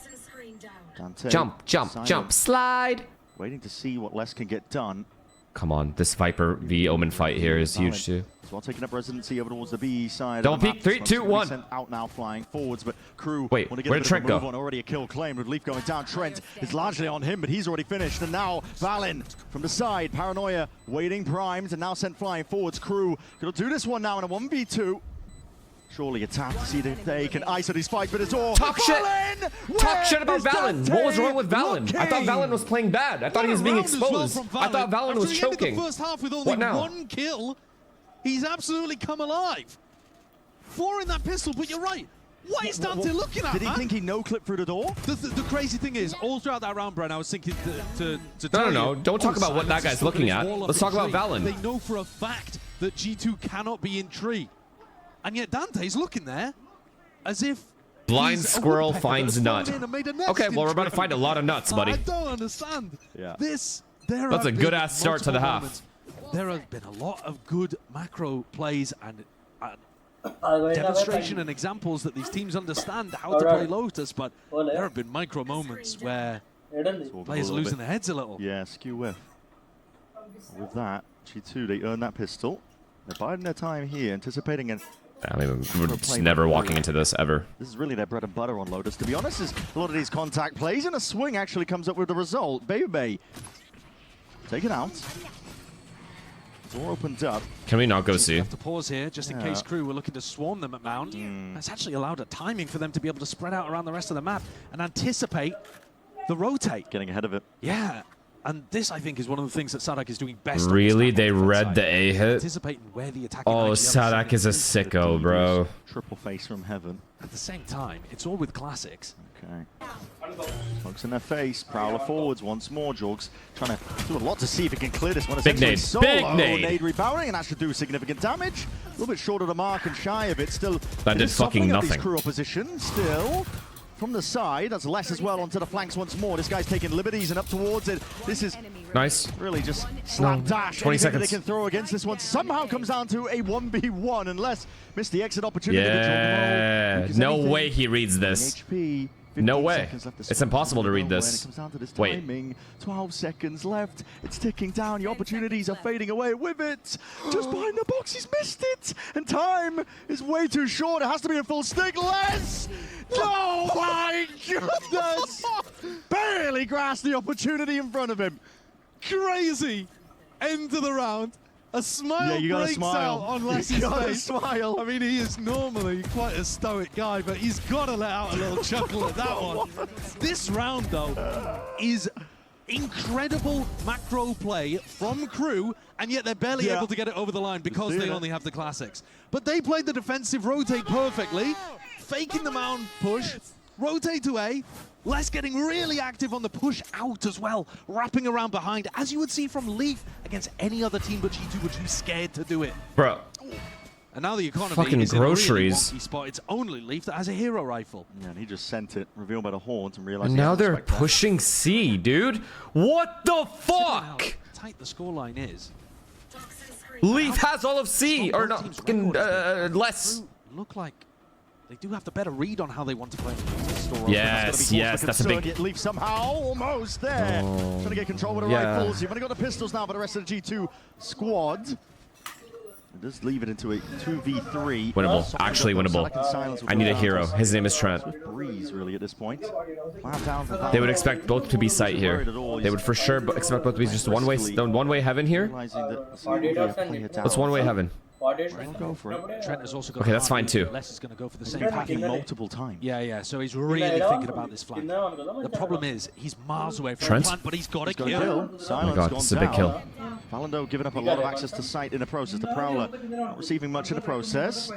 Dante, jump, jump, jump, slide. Waiting to see what Les can get done. Come on, this Viper v Omen fight here is huge too. As well, taking up residency over towards the B side. Don't peek. 3, 2, 1. Sent out now, flying forwards, but Crew. Wait, want to get where did Trent go? Already a kill claim with Leaf going down. Trent is largely on him, but he's already finished. And now Valin from the side, Paranoia waiting primed and now sent flying forwards. Crew gonna do this one now in a 1v2. Surely a tap to see if they can ice at his fight, but it's all Talk shit about Valin. What was wrong with Valin? I thought Valin was playing bad. I thought he was being exposed. I thought Valin was choking. The first half with only one kill, he's absolutely come alive. 4 in that pistol, but you're right. What is Dante looking at? Did he think he no-clipped through the door? The crazy thing is, all throughout that round, Brent, I was thinking to No. Don't talk about what that guy's looking at. Let's talk about Valin. They know for a fact that G2 cannot be in tree. And yet Dante's looking there as if blind squirrel finds nut. Okay, well, we're about to find a lot of nuts, buddy. I don't understand. Yeah. That's a good-ass start to the half. There have been a lot of good macro plays and demonstration and examples that these teams understand how to play Lotus, but there have been micro moments where players are losing their heads a little. Yeah, skew whiff. With that, G2, they earn that pistol. They're biding their time here, anticipating an... I mean, we're just never walking into this, ever. This is really their bread and butter on Lotus. To be honest, is a lot of these contact plays, and a swing actually comes up with the result. Bay taken out. Door opened up. Can we not go see? We have to pause here, just in case Crew were looking to swarm them at Mound. That's actually allowed a timing for them to be able to spread out around the rest of the map and anticipate the rotate. Getting ahead of it. Yeah. And this, I think, is one of the things that Sadak is doing best. Really? They read the A hit? Anticipating where the attack. Oh, Sadak is a sicko, bro. Triple face from heaven. At the same time, it's all with classics. Okay. Smokes in their face. Prowler forwards once more. Jorgs trying to do a lot to see if he can clear this one. Big nade. Big nade. Nade rebounding and actually do significant damage. A little bit short of the mark and shy of it. Still. That did fucking nothing. Crew opposition still. From the side, that's Les as well onto the flanks once more. This guy's taking liberties and up towards it. This is nice. Really just slapdash. 20 seconds. They can throw against this one somehow comes down to a 1v1 unless missed the exit opportunity. Yeah. No way he reads this. HP, no way. It's impossible to read this. It comes down to this Wait. timing. 12 seconds left. It's ticking down. Your opportunities are fading away with it. Just behind the box, he's missed it. And time is way too short. It has to be a full stick. Les! Oh my goodness! Barely grasped the opportunity in front of him. Crazy end of the round. A smile breaks out on Les's face. Smile. I mean, he is normally quite a stoic guy, but he's got to let out a little chuckle at that one. This round, though, is incredible macro play from Crew, and yet they're barely able to get it over the line because they only have the classics. But they played the defensive rotate perfectly, faking the mound push, rotate to A, Les getting really active on the push out as well, wrapping around behind, as you would see from Leaf against any other team, but G2 were too scared to do it. Bro. And now the economy fucking is groceries. in a really wonky spot. It's only Leaf that has a hero rifle. Yeah, and he just sent it, revealed by the horns, and realized. And now they're pushing C, dude. What the fuck? How tight the scoreline is. Leaf has all of C, or not, fucking less. Look like they do have the better read on how they want to play. Yes, that's a big... Leaf somehow, almost there. Trying to get control with the rifles. You've only got the pistols now for the rest of the G2 squad. It does leave it into a 2v3. Winnable, actually winnable. I need a hero. His name is Trent. Breeze, really, at this point. They would expect both to be sight here. They would for sure expect both to be just one-way heaven here. That's one-way heaven. Go for it. Trent has also got okay, that's fine too. Les is going to go for the same pattern multiple times. Yeah, so he's really thinking about this flank. The problem is he's miles away from the plant, but he's got a kill. Oh my god, this is a big kill. Valendo giving up a lot of access to sight in the process. The Prowler not receiving much in the process.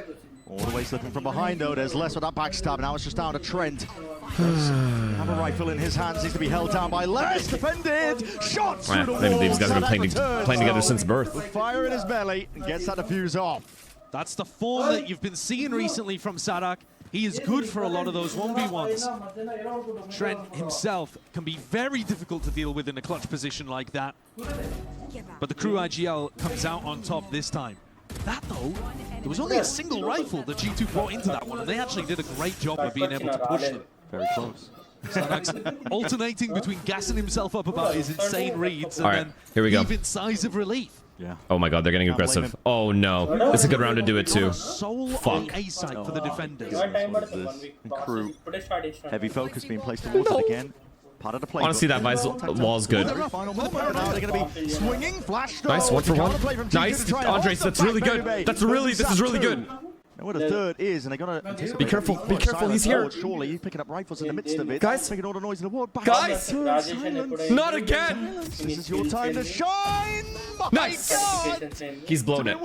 All the way slipping from behind, though. There's less with that backstab. Now it's just down to Trent. Have a rifle in his hands. Needs to be held down by Les. Defended. Shot through the wall. These guys have been playing together since birth. With fire in his belly and gets that defuse off. That's the form that you've been seeing recently from Sadak. He is good for a lot of those 1v1s. Trent himself can be very difficult to deal with in a clutch position like that. But the crew IGL comes out on top this time. That though, there was only a single rifle that G2 brought into that one, and they actually did a great job of being able to push them. Very close. Sadak's alternating between gassing himself up about his insane reads and then here we go. even sighs of relief. Yeah. Oh my god, they're getting aggressive. Oh no. It's a good round to do it too. Sole Fuck. A site for the defenders. And crew. Heavy focus being placed towards it again. Part of the play. Honestly, that wall's good. They're going to be swinging flash. Nice, 1 for 1. Nice, Andres, that's really good. This is really good. Know what a third is, and they're gonna Be careful, he's here. Surely he's picking up rifles in the midst of it. Guys, making all the noise in the world. Guys, not again. This is your time to shine. Nice. He's blown it.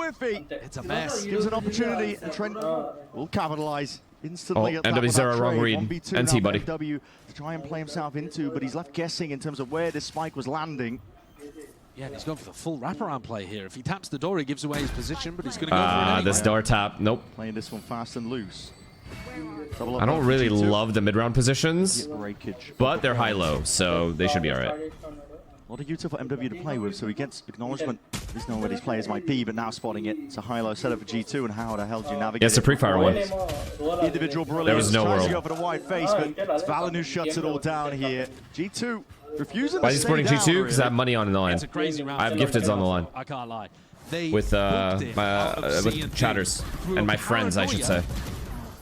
It's a mess. Gives an opportunity, and Trent will capitalize instantly. At MW0 wrong read. NT, buddy. MW to try and play himself into, but he's left guessing in terms of where this spike was landing. Yeah, and he's going for the full wraparound play here. If he taps the door, he gives away his position, but he's going to go for it anyway. This door tap. Nope. Playing this one fast and loose. I don't really love the mid-round positions, breakage, but they're high-low, so they should be all right. A lot of util for MW to play with, so he gets acknowledgement. He's knowing where these players might be, but now spotting it. It's a high-low setup for G2, and how the hell do you navigate Yeah, it's a pre-fire one. Individual brilliance. There was no Tries world. to go for the wide face, but it's Valen who shuts it all down here. G2 refusing Why to is he stay supporting down, G2? Because I have money on the line. It's a crazy round. I have gifteds on the line. I can't lie. With chatters and my friends, I should say.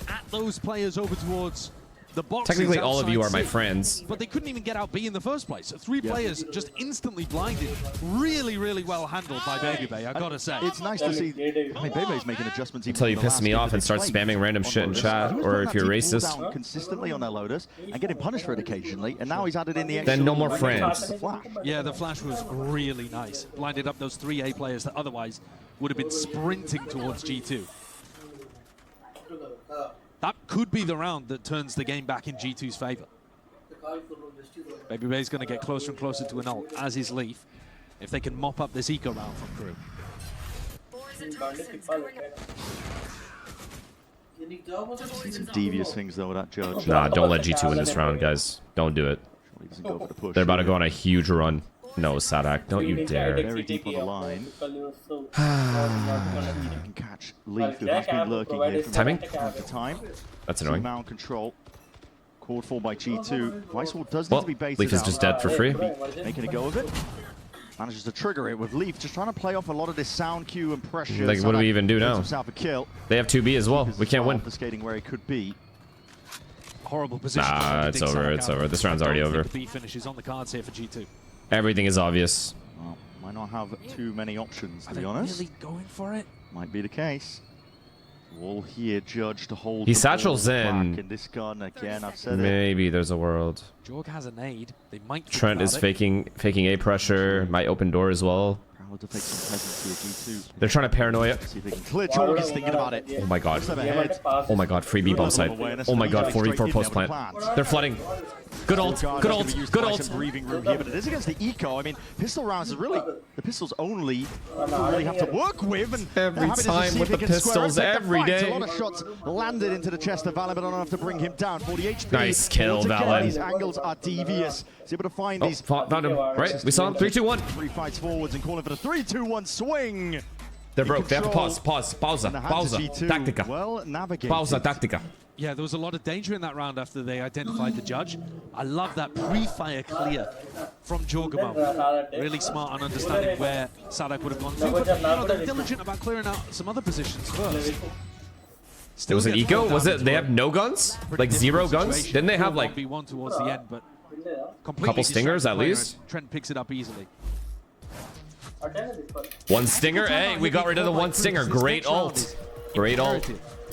At those players over towards the boxes. Technically, all of you are outside my C. friends. But they couldn't even get out B in the first place. So 3 players just instantly blinded. Really, really well handled by Baby Bay, I gotta say. It's nice to see. I mean, Baby's making adjustments. Until you piss me off and start spamming random shit in chat, or if you're racist. Consistently on their loaders and getting punished for it occasionally, and now he's added in the extra. Then no more friends. Yeah, the flash was really nice. Blinded up those 3 A players that otherwise would have been sprinting towards G2. That could be the round that turns the game back in G2's favor. Baby Bay's going to get closer and closer to an ult, as is Leaf, if they can mop up this eco round from crew. Some devious things though with that judge. Nah, don't let G2 win this round, guys. Don't do it. They're about to go on a huge run. No, Sadak, don't you dare. Very deep on the line. You can catch Leaf, who has been lurking here from Timing? time to time. That's annoying. Mount control. Called for by G2. Vicewall does need to be baited Leaf is out. just dead for free. Making a go of it. Manages to trigger it with Leaf, just trying to play off a lot of this sound cue and pressure. Like, what do we even do now? Himself a kill. They have 2B as well. We can't win. Skating where he could be. Horrible position. Nah, it's over. It's over. This round's already over. The B finishes on the cards here for G2. Everything is obvious. Well, might not have too many options, to Are be they honest. really going for it? Might be the case. Wall here, Judge to hold. He the satchels ball back in. this gun again. I've said it. Maybe there's a world. Jorg has a nade. They might. Trent is faking A pressure. Might open door as well. To take some presence here, G2. They're trying to paranoia. See if they can clear. Jorg is thinking about it. Oh my god. Oh my god, free B bomb site. Oh my god, 4v4 post plant. They're flooding. Good ult, good ult, good ult. Breathing room here, but it is against the eco. I mean, pistol rounds is really the pistols only really have to work with, and every time with the pistols every day. A lot of shots landed into the chest of Valen, but not enough to bring him down. 40 HP. Nice kill, Valen. These angles are devious. He's able to find these. Found him. Right, we saw him. 3, 2, 1. 3 fights forwards and calling for the 3, 2, 1 swing. They're broke. They have to pause. Pausa. Táctica. Well navigated. Pausa. Táctica. Yeah, there was a lot of danger in that round after they identified the judge. I love that pre-fire clear from Jorgamo. Really smart on understanding where Sadak would have gone to. But you know, they're diligent about clearing out some other positions first. It was an eco? Was it? They have no guns? Like 0 guns? Didn't they have like one towards the end, but couple stingers at least? Trent picks it up easily. 1 stinger? Hey, we got rid of the 1 stinger. Great ult. Great ult.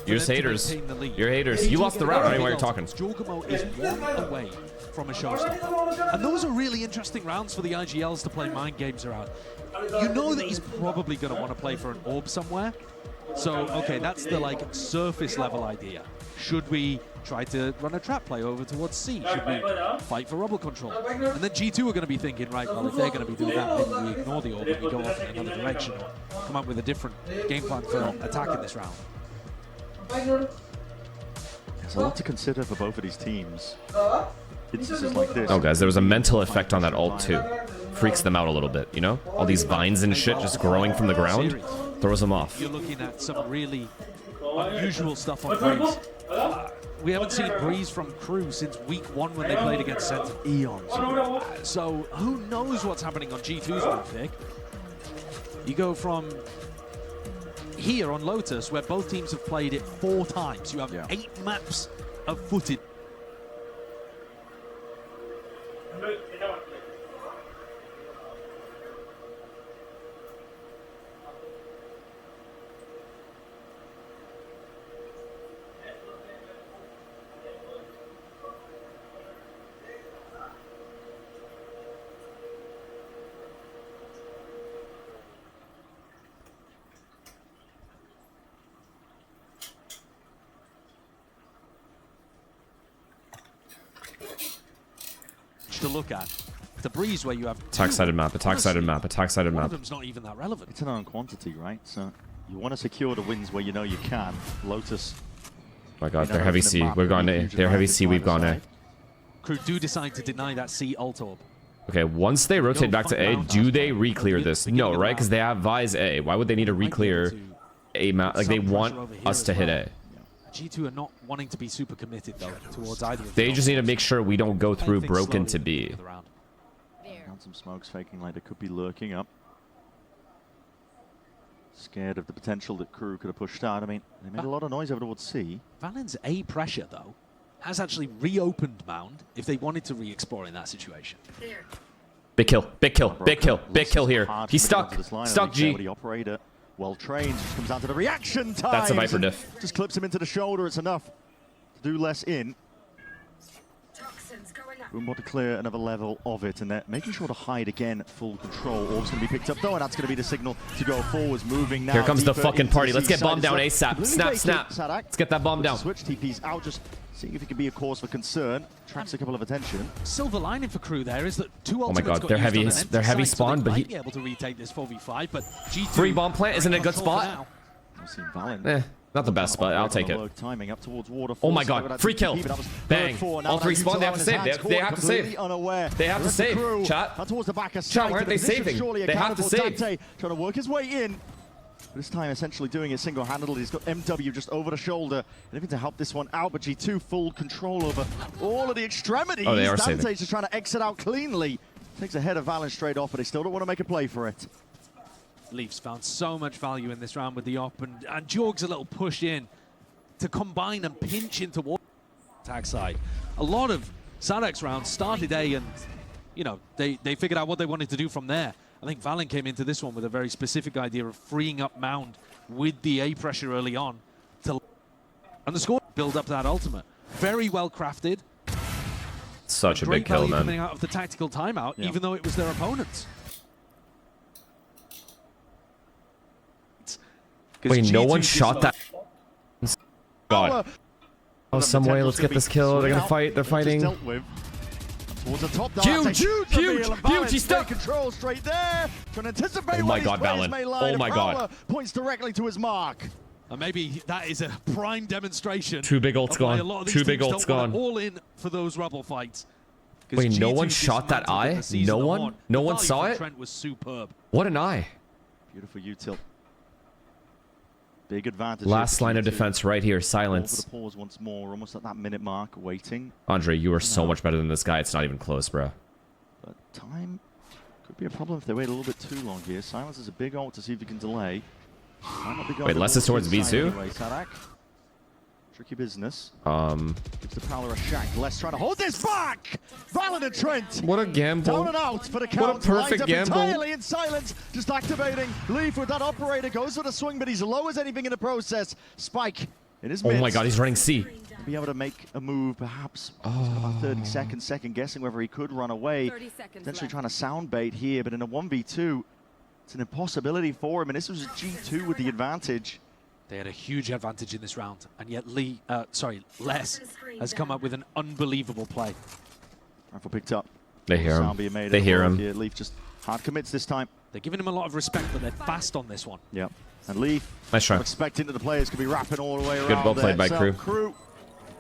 You're just haters. You're haters. You lost the round. I don't know why you're talking. Jorgamo is 1 away from a showstopper. And those are really interesting rounds for the IGLs to play mind games around. You know that he's probably going to want to play for an orb somewhere. So, okay, that's the like surface level idea. Should we try to run a trap play over towards C? Should we fight for rubble control? And then G2 are going to be thinking, right, well, if they're going to be doing that, maybe we ignore the orb and we go off in another direction or come up with a different game plan for attacking this round. There's a lot to consider for both of these teams. Instances like this. Oh, guys, there was a mental effect on that ult, too. Freaks them out a little bit, you know? All these vines and shit just growing from the ground throws them off. You're looking at some really unusual stuff on Breeze. We haven't seen Breeze from Crew since week 1 when they played against Center. Eons. So who knows what's happening on G2's map pick? You go from here on Lotus, where both teams have played it 4 times. You have 8 maps of footage. To look at the Breeze, where you have attack-sided map, attack-sided map, attack-sided map. One of them's not even that relevant. It's an own quantity, right? So you want to secure the wins where you know you can. Lotus. Oh my god, they're heavy C. We've gone A. They're heavy C. We've gone A. Crew do decide to deny that C ult orb. Okay, once they rotate back to A, do they re-clear this? No, right? Because they have Vise A. Why would they need to re-clear A map? Like, they want us to hit A. G2 are not wanting to be super committed, though, towards either of them. They just need to make sure we don't go through broken to B. Found some smokes faking like they could be lurking up. Scared of the potential that Crew could have pushed out. I mean, they made a lot of noise over towards C. Valen's A pressure, though, has actually reopened Mound if they wanted to re-explore in that situation. Big kill, big kill, big kill, big kill here. He's stuck. Stuck, G. The operator, well trained, just comes down to the reaction time. That's a Viper diff. Just clips him into the shoulder. It's enough to do less in. Boombot to clear another level of it, and they're making sure to hide again. Full control. Orb's going to be picked up though, and that's going to be the signal to go forwards. Moving now. Here comes the fucking party. Let's get bomb down ASAP. Snap, snap. Let's get that bomb down. Switch TP's out, just seeing if it can be a cause for concern. Attracts a couple of attention. Silver lining for Crew there is that 2 oh my god, they're heavy. They're heavy spawn, but he be able to retake this 4v5. But G2 free bomb plant isn't a good spot. Not the best, but I'll take it. Timing up towards waterfall. Oh my god, free kill. Bang. All 3 spawn, they have to save. They have to save. They have to save. Chat. Chat, why aren't they saving? They have to save. Trying to work his way in. This time essentially doing it single-handedly. He's got MW just over the shoulder. Anything to help this one out, but G2 full control over all of the extremities. Oh, they are saving. Dante's just trying to exit out cleanly. Takes a head of Valen straight off, but they still don't want to make a play for it. Leafs found so much value in this round with the op, and Jorg's a little push in to combine and pinch into water attack side. A lot of Sadak's rounds started A, and you know they figured out what they wanted to do from there. I think Valen came into this one with a very specific idea of freeing up Mound with the A pressure early on, and the score build up that ultimate. Very well crafted. Such a big kill, man. Coming out of the tactical timeout, even though it was their opponents. Wait, no one shot that. God. Oh, some way, let's get this kill. They're gonna fight. They're fighting. Huge, huge. He's stuck. Control straight there. Trying to anticipate. Oh my god, Valen. Oh my god. Points directly to his mark. And maybe that is a prime demonstration. 2 big ults gone. 2 big ults gone. All in for those rubble fights. Wait, no one shot that eye? No one? No one saw it? Trent was superb. What an eye. Beautiful util. Big advantage. Last line of defense right here. Silence. The pause once more. Almost at that minute mark. Waiting. Andre, you are so much better than this guy. It's not even close, bro. But time could be a problem if they wait a little bit too long here. Silence is a big ult to see if he can delay. Wait, less is towards B2? Anyway, tricky business. Gives the Prowler a shank. Less trying to hold this back! Valen and Trent! What a gamble. Down and out for the count. What a perfect gamble. Entirely in silence. Just activating. Leaf with that operator. Goes for the swing, but he's low as anything in the process. Spike in his Oh midst. my god, he's running C. Be able to make a move, perhaps. About 30 seconds, second guessing whether he could run away. Potentially trying to sound bait here, but in a 1v2, it's an impossibility for him. And this was a G2 with the advantage. They had a huge advantage in this round, and yet Les has come up with an unbelievable play. Rifle picked up. They hear him. They hear him. Yeah, Leaf just hard commits this time. They're giving him a lot of respect, but they're fast on this one. Yep. And Leaf, nice try. Expecting that the players could be wrapping all the way around. Good ball played by there. Crew.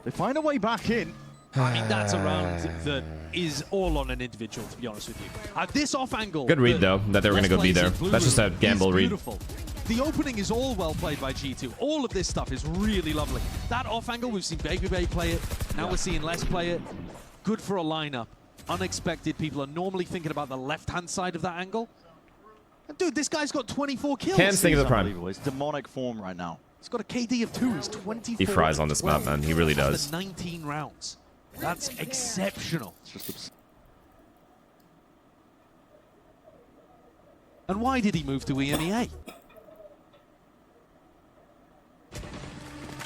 They find a way back in. I mean, that's a round that is all on an individual, to be honest with you. This off angle. Good read, though, that they were going to go be there. That's just a gamble read. Beautiful. The opening is all well played by G2. All of this stuff is really lovely. That off angle, we've seen Baby Bay play it. Now we're seeing Les play it. Good for a lineup. Unexpected. People are normally thinking about the left-hand side of that angle. And dude, this guy's got 24 kills. Can't think of the prime. It's demonic form right now. He's got a KD of 2. He's 24. He fries on this map, man. He really does. After 19 rounds. That's exceptional. And why did he move to EMEA?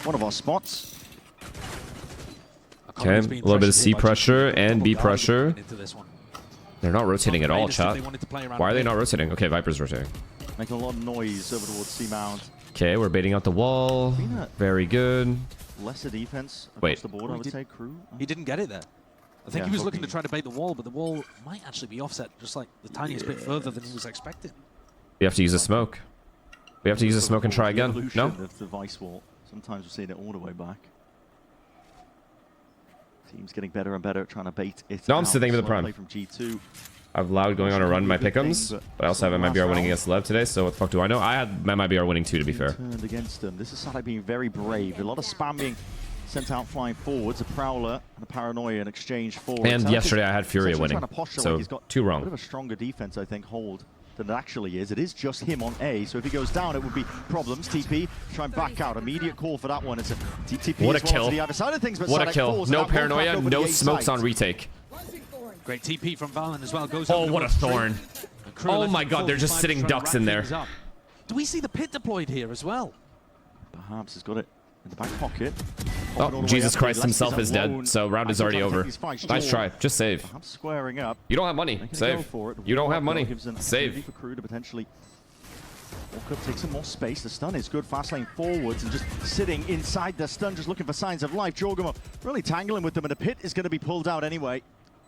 One of our spots. Okay, a little bit of C pressure and B pressure. They're not rotating at all, chat. Why are they not rotating? Okay, Viper's rotating. Making a lot of noise over towards C mount. Okay, we're baiting out the wall. Very good. Lesser defense across Wait. the board, I would say, Crew. He didn't get it there. I think he was looking to try to bait the wall, but the wall might actually be offset just like the tiniest bit further than he was expecting. We have to use a smoke. We have to use a smoke and try again. No? Of the vice wall. Sometimes we're seeing it all the way back. Team's getting better and better at trying to bait it. No, I'm still thinking of the prime. From G2. I've allowed going on a run my pick'ems, but I also have MIBR winning against Lev today, so what the fuck do I know? I had MIBR winning too, to be fair. Turned against them. This is Sadak being very brave. A lot of spam being sent out flying forwards. A Prowler and a Paranoia in exchange forward. And yesterday I had Furia winning, so he's got 2 wrong. A bit of a stronger defense, I think, hold than it actually is. It is just him on A, so if he goes down, it would be problems. TP, try and back out. Immediate call for that one. It's a TP. What a kill. To the other side of things, but what a Sadak kill. falls No and that won't Paranoia, crack over no the A smokes side. on retake. Great TP from Valen as well. Goes Oh, what a thorn. Oh my god, they're just sitting ducks in there. Do we see the pit deployed here as well? Perhaps he's got it in the back pocket. Oh, Jesus Christ himself is dead, so round is already over. Nice try. Just save. Perhaps squaring up. You don't have money. Save. You don't have money. Save. For Crew to potentially walk up, take some more space. The stun is good. Fast lane forwards and just sitting inside the stun, just looking for signs of life. Jorgamo really tangling with them, and the pit is going to be pulled out anyway.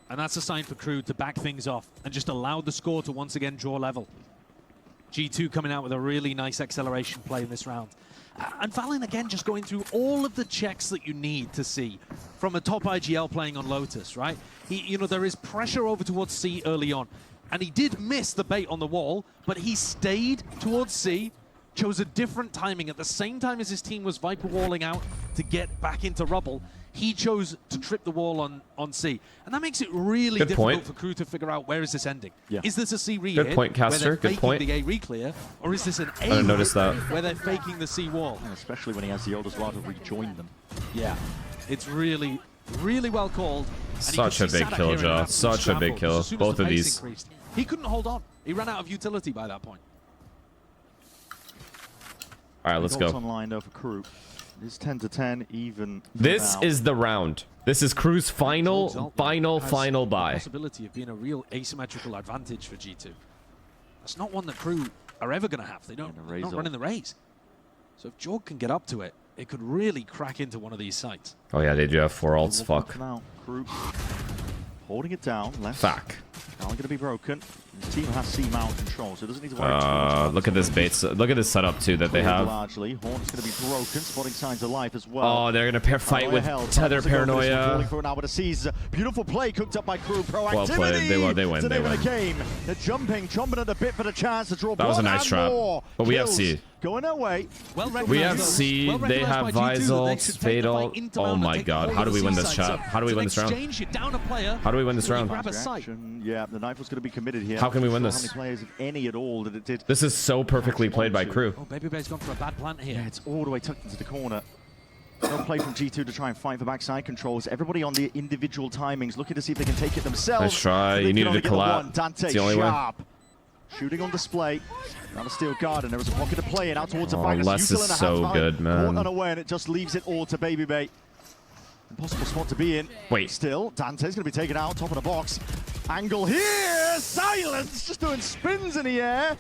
And that's a sign for Crew to back things off and just allow the score to once again draw level. G2 coming out with a really nice acceleration play in this round. And Valen again just going through all of the checks that you need to see from a top IGL playing on Lotus, right? There is pressure over towards C early on. And he did miss the bait on the wall, but he stayed towards C, chose a different timing. At the same time as his team was Viper walling out to get back into rubble, he chose to trip the wall on C. And that makes it really difficult for Crew to figure out where is this ending. Yeah. Is this a C re-hit Good point, Caster. Good point. the A re-clear, or is this an A I didn't notice that. where they're faking the C wall? And especially when he has the ult as well to rejoin them. Yeah, it's really, really well called. And Such a big kill, Joe. Such a big kill. Both of these. Increased. He couldn't hold on. He ran out of utility by that point. All right, let's go. Online though for Crew. It's 10-10 even. This is the round. This is Crew's final buy. Possibility of being a real asymmetrical advantage for G2. That's not one that Crew are ever going to have. They're not running the race. So if Jorg can get up to it, it could really crack into one of these sites. Oh yeah, they do have 4 ults. Fuck. Now, Crew holding it down. Left. Fuck. Now going to be broken. His team has C mount control, so it doesn't need to worry. Look at this bait. Look at this setup too that they have. Largely, Horn's going to be broken, spotting signs of life as well. Oh, they're going to fight with Tether Paranoia. For now with a seize. Beautiful play cooked up by Crew. Proactivity. Well played. They win. They win. The game. They're chomping at the bit for the chance to draw. That was a nice trap. But we have C. Going away. We have C. They have Visals, Fatal. Oh my god. How do we win this chat? How do we win this round? How do we win this round? Yeah, the knife was going to be committed here. How can we win this? How many players, if any at all, that it did? This is so perfectly played by Crew. Oh, Baby Bear's gone for a bad plant here. Yeah, it's all the way tucked into the corner. No play from G2 to try and fight for backside controls. Everybody on the individual timings, looking to see if they can take it themselves. Nice try. You needed to collapse. Dante it's the only Sharp. way. Shooting on display. Down the steel garden, there was a pocket to play in, out towards the back. Les is so good, man. Caught unaware, and it just leaves it all to Baby Bay. Impossible spot to be in. Wait. Still, Dante's going to be taken out, top of the box. Angle here, Silence just doing spins in the air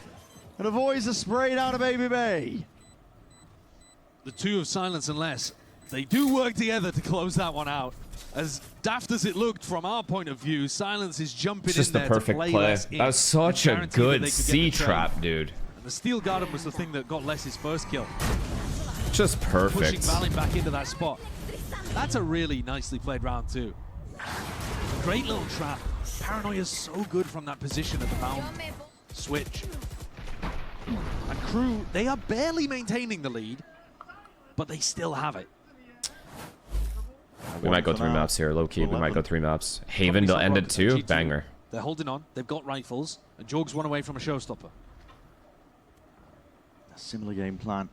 and avoids the spray down to Baby Bay. The two of Silence and Les, they do work together to close that one out. As daft as it looked from our point of view, Silence is jumping It's just in the there perfect to play play. Les in That was such and a guarantee that good they could get C the trade. trap, dude. And the steel garden was the thing that got Les's first kill. Just Pushing perfect. Valin back into that spot. That's a really nicely played round too. Great little trap. Paranoia's so good from that position at the mound switch. And Crew, they are barely maintaining the lead, but they still have it. We might go 3 maps here, low key. We might go 3 maps. Haven to end it too. G2. Banger. They're holding on. They've got rifles, and Jorg's one away from a showstopper. A similar game plan.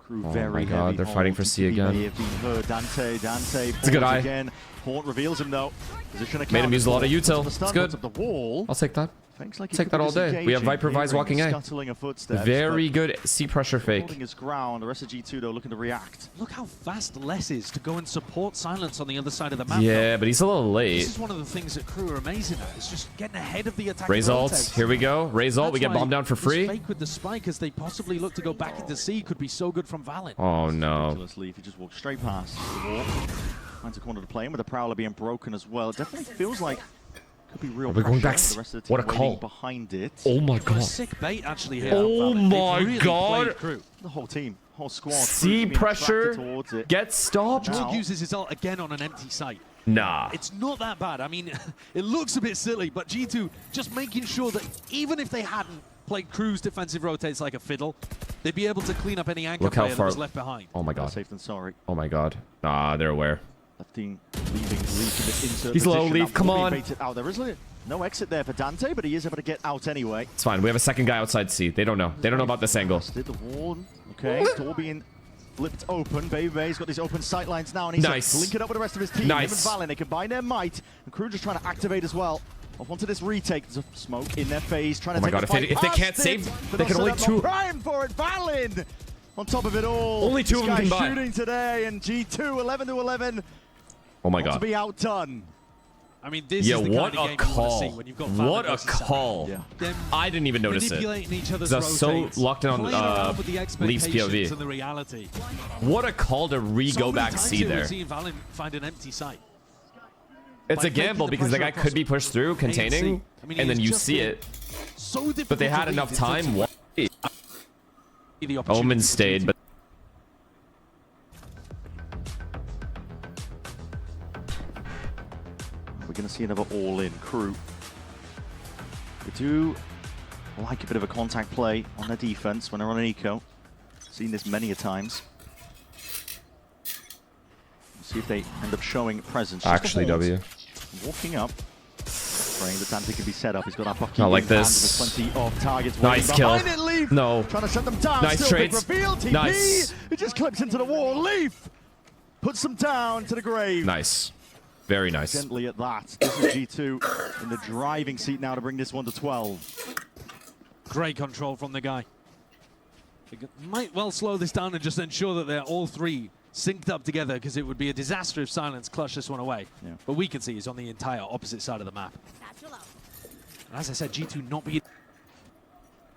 Crew Oh very my God, heavy they're hold. fighting for C again. May have been heard. Dante, It's a good eye. again. Port reveals him though. Position Made him use a lot of util. The It's stun good. of the wall. I'll take that. Thanks like he Take could that be all day. We have disengaging, Viper Vise hearing walking A. scuttling of footsteps, Very but good C pressure fake. holding his ground. The rest of G2 though looking to react. Look how fast Les is to go and support Silence on the other side of the map. Yeah, but he's a little This late. is one of the things that Crew are amazing at. It's just getting ahead of the attack. Raise ult. Here we go. Raise ult. We get bombed down for free. Fake with the spike as they possibly look to go back into C could be so good from Valin. Oh no. Ridiculously, if he just walks straight past the wall. Finds a corner to play in with the Prowler being broken as well. It definitely feels like could be real Are we going pressure. back? The rest of the What a team waiting call. behind it. Oh my A God. sick bait actually here. Oh Valin. They've my really God. played Crew. The whole team, whole squad. C being attracted pressure. towards it. Get stopped. Jorg uses his ult again on an empty site. Nah. It's not that bad. I mean, it looks a bit silly, but G2 just making sure that even if they hadn't played Crew's defensive rotates like a fiddle, they'd be able to clean up any anchor Look how player that far. was left behind. Oh my Better God. safe than sorry. Oh my God. Nah, they're aware. Lefting, leaving Leaf in this insert He's low, position. Leaf, That come will be on. baited out. There is no exit there for Dante, but he is able to get out anyway. It's fine. We have a second guy outside C. They don't know. They don't know about this angle. Did the wall. Okay, door being flipped open. Baby Bay's got these open sight lines now, and he's Nice. linking up with the rest of his team. Nice. Him and Valin, they combine their might, and Crew just trying to activate as well. Off onto this retake. There's a smoke in their face, trying to Oh my take God, the if they- fight if they past can't it, save, but they can also only not two- prime for it. Valin on top of it all. Only two of them This can guy buy. shooting today, and G2 11-11. Oh my Not to God. be outdone. I mean, this Yeah, is the what kind of a game you want to call. see when you've got Valin What a versus Silence. call. Yeah. Them I didn't even notice it. manipulating each other's Because I was so rotates, locked in on, playing around with the Leaf's expectations POV. and the reality. What a call to re-go So many back times C here we've there. seen Valin find an empty site. It's by a gamble faking the because the guy pressure could be across pushed through, containing, I mean, and then he's you just see been it. So difficult But they to had read enough in terms time. of the opportunity Omen for stayed, G2. but We're going to see another all-in Crew. They do like a bit of a contact play on their defense when they're on an eco. Seen this many a times. See if they end up showing presence. Just actually, a hold. W. Walking up. Praying that Dante can be set up. He's got that bucky Not like in hand this. with plenty of targets. Nice waiting kill. behind it, Leaf. No. Trying to shut them down. Nice Still big trades. reveal. TP. Nice. It just clips into the wall. Leaf puts them down to the grave. Nice. Very nice. Gently at that. This is G2 in the driving seat now to bring this one to 12. Great control from the guy. They might well slow this down and just ensure that they're all three synced up together, because it would be a disaster if Silence clutched this one away. Yeah. But we can see he's on the entire opposite side of the map. And as I said, G2 not being...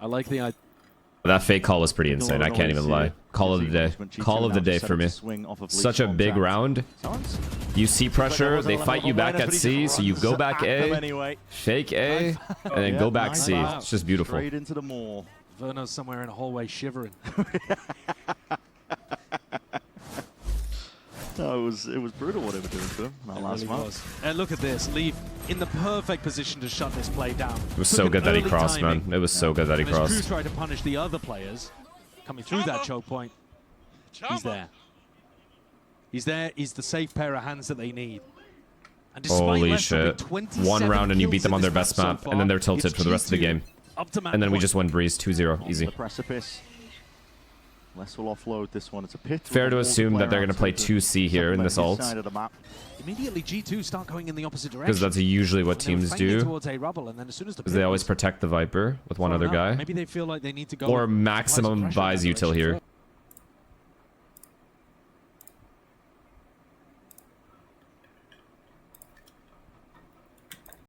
I like the idea. That fake call was pretty insane. I can't even lie. Call of the day. Call of the day for me. Such a big round. You see pressure, they fight you back at C, so you go back A, fake A, and then go back C. It's just beautiful. Straight into the mall. Verno's somewhere in a hallway shivering. No, it was brutal what they were doing to him that last Really match. was. And look at this, Leaf in the perfect position to shut this play down. It was so good that he crossed, man. It was so good that he And as Crew crossed. tried to punish the other players coming through that choke point, he's there. He's there. He's the safe pair of hands that they need. And despite Holy Les dropping shit. 27 One round and you beat kills them in on their this best so map, far, and then they're tilted it's for the rest of the G2 game. up to map And then we point. just won Breeze 2-0. On Easy. the precipice. Les will offload this one. It's a pit. Fair to assume that they're going to play 2C here in this ult. Immediately G2 start going in the opposite direction. Because that's usually what teams do. Because they always protect the Viper with one other guy. Maybe they feel like they need to go or maximum buys util here.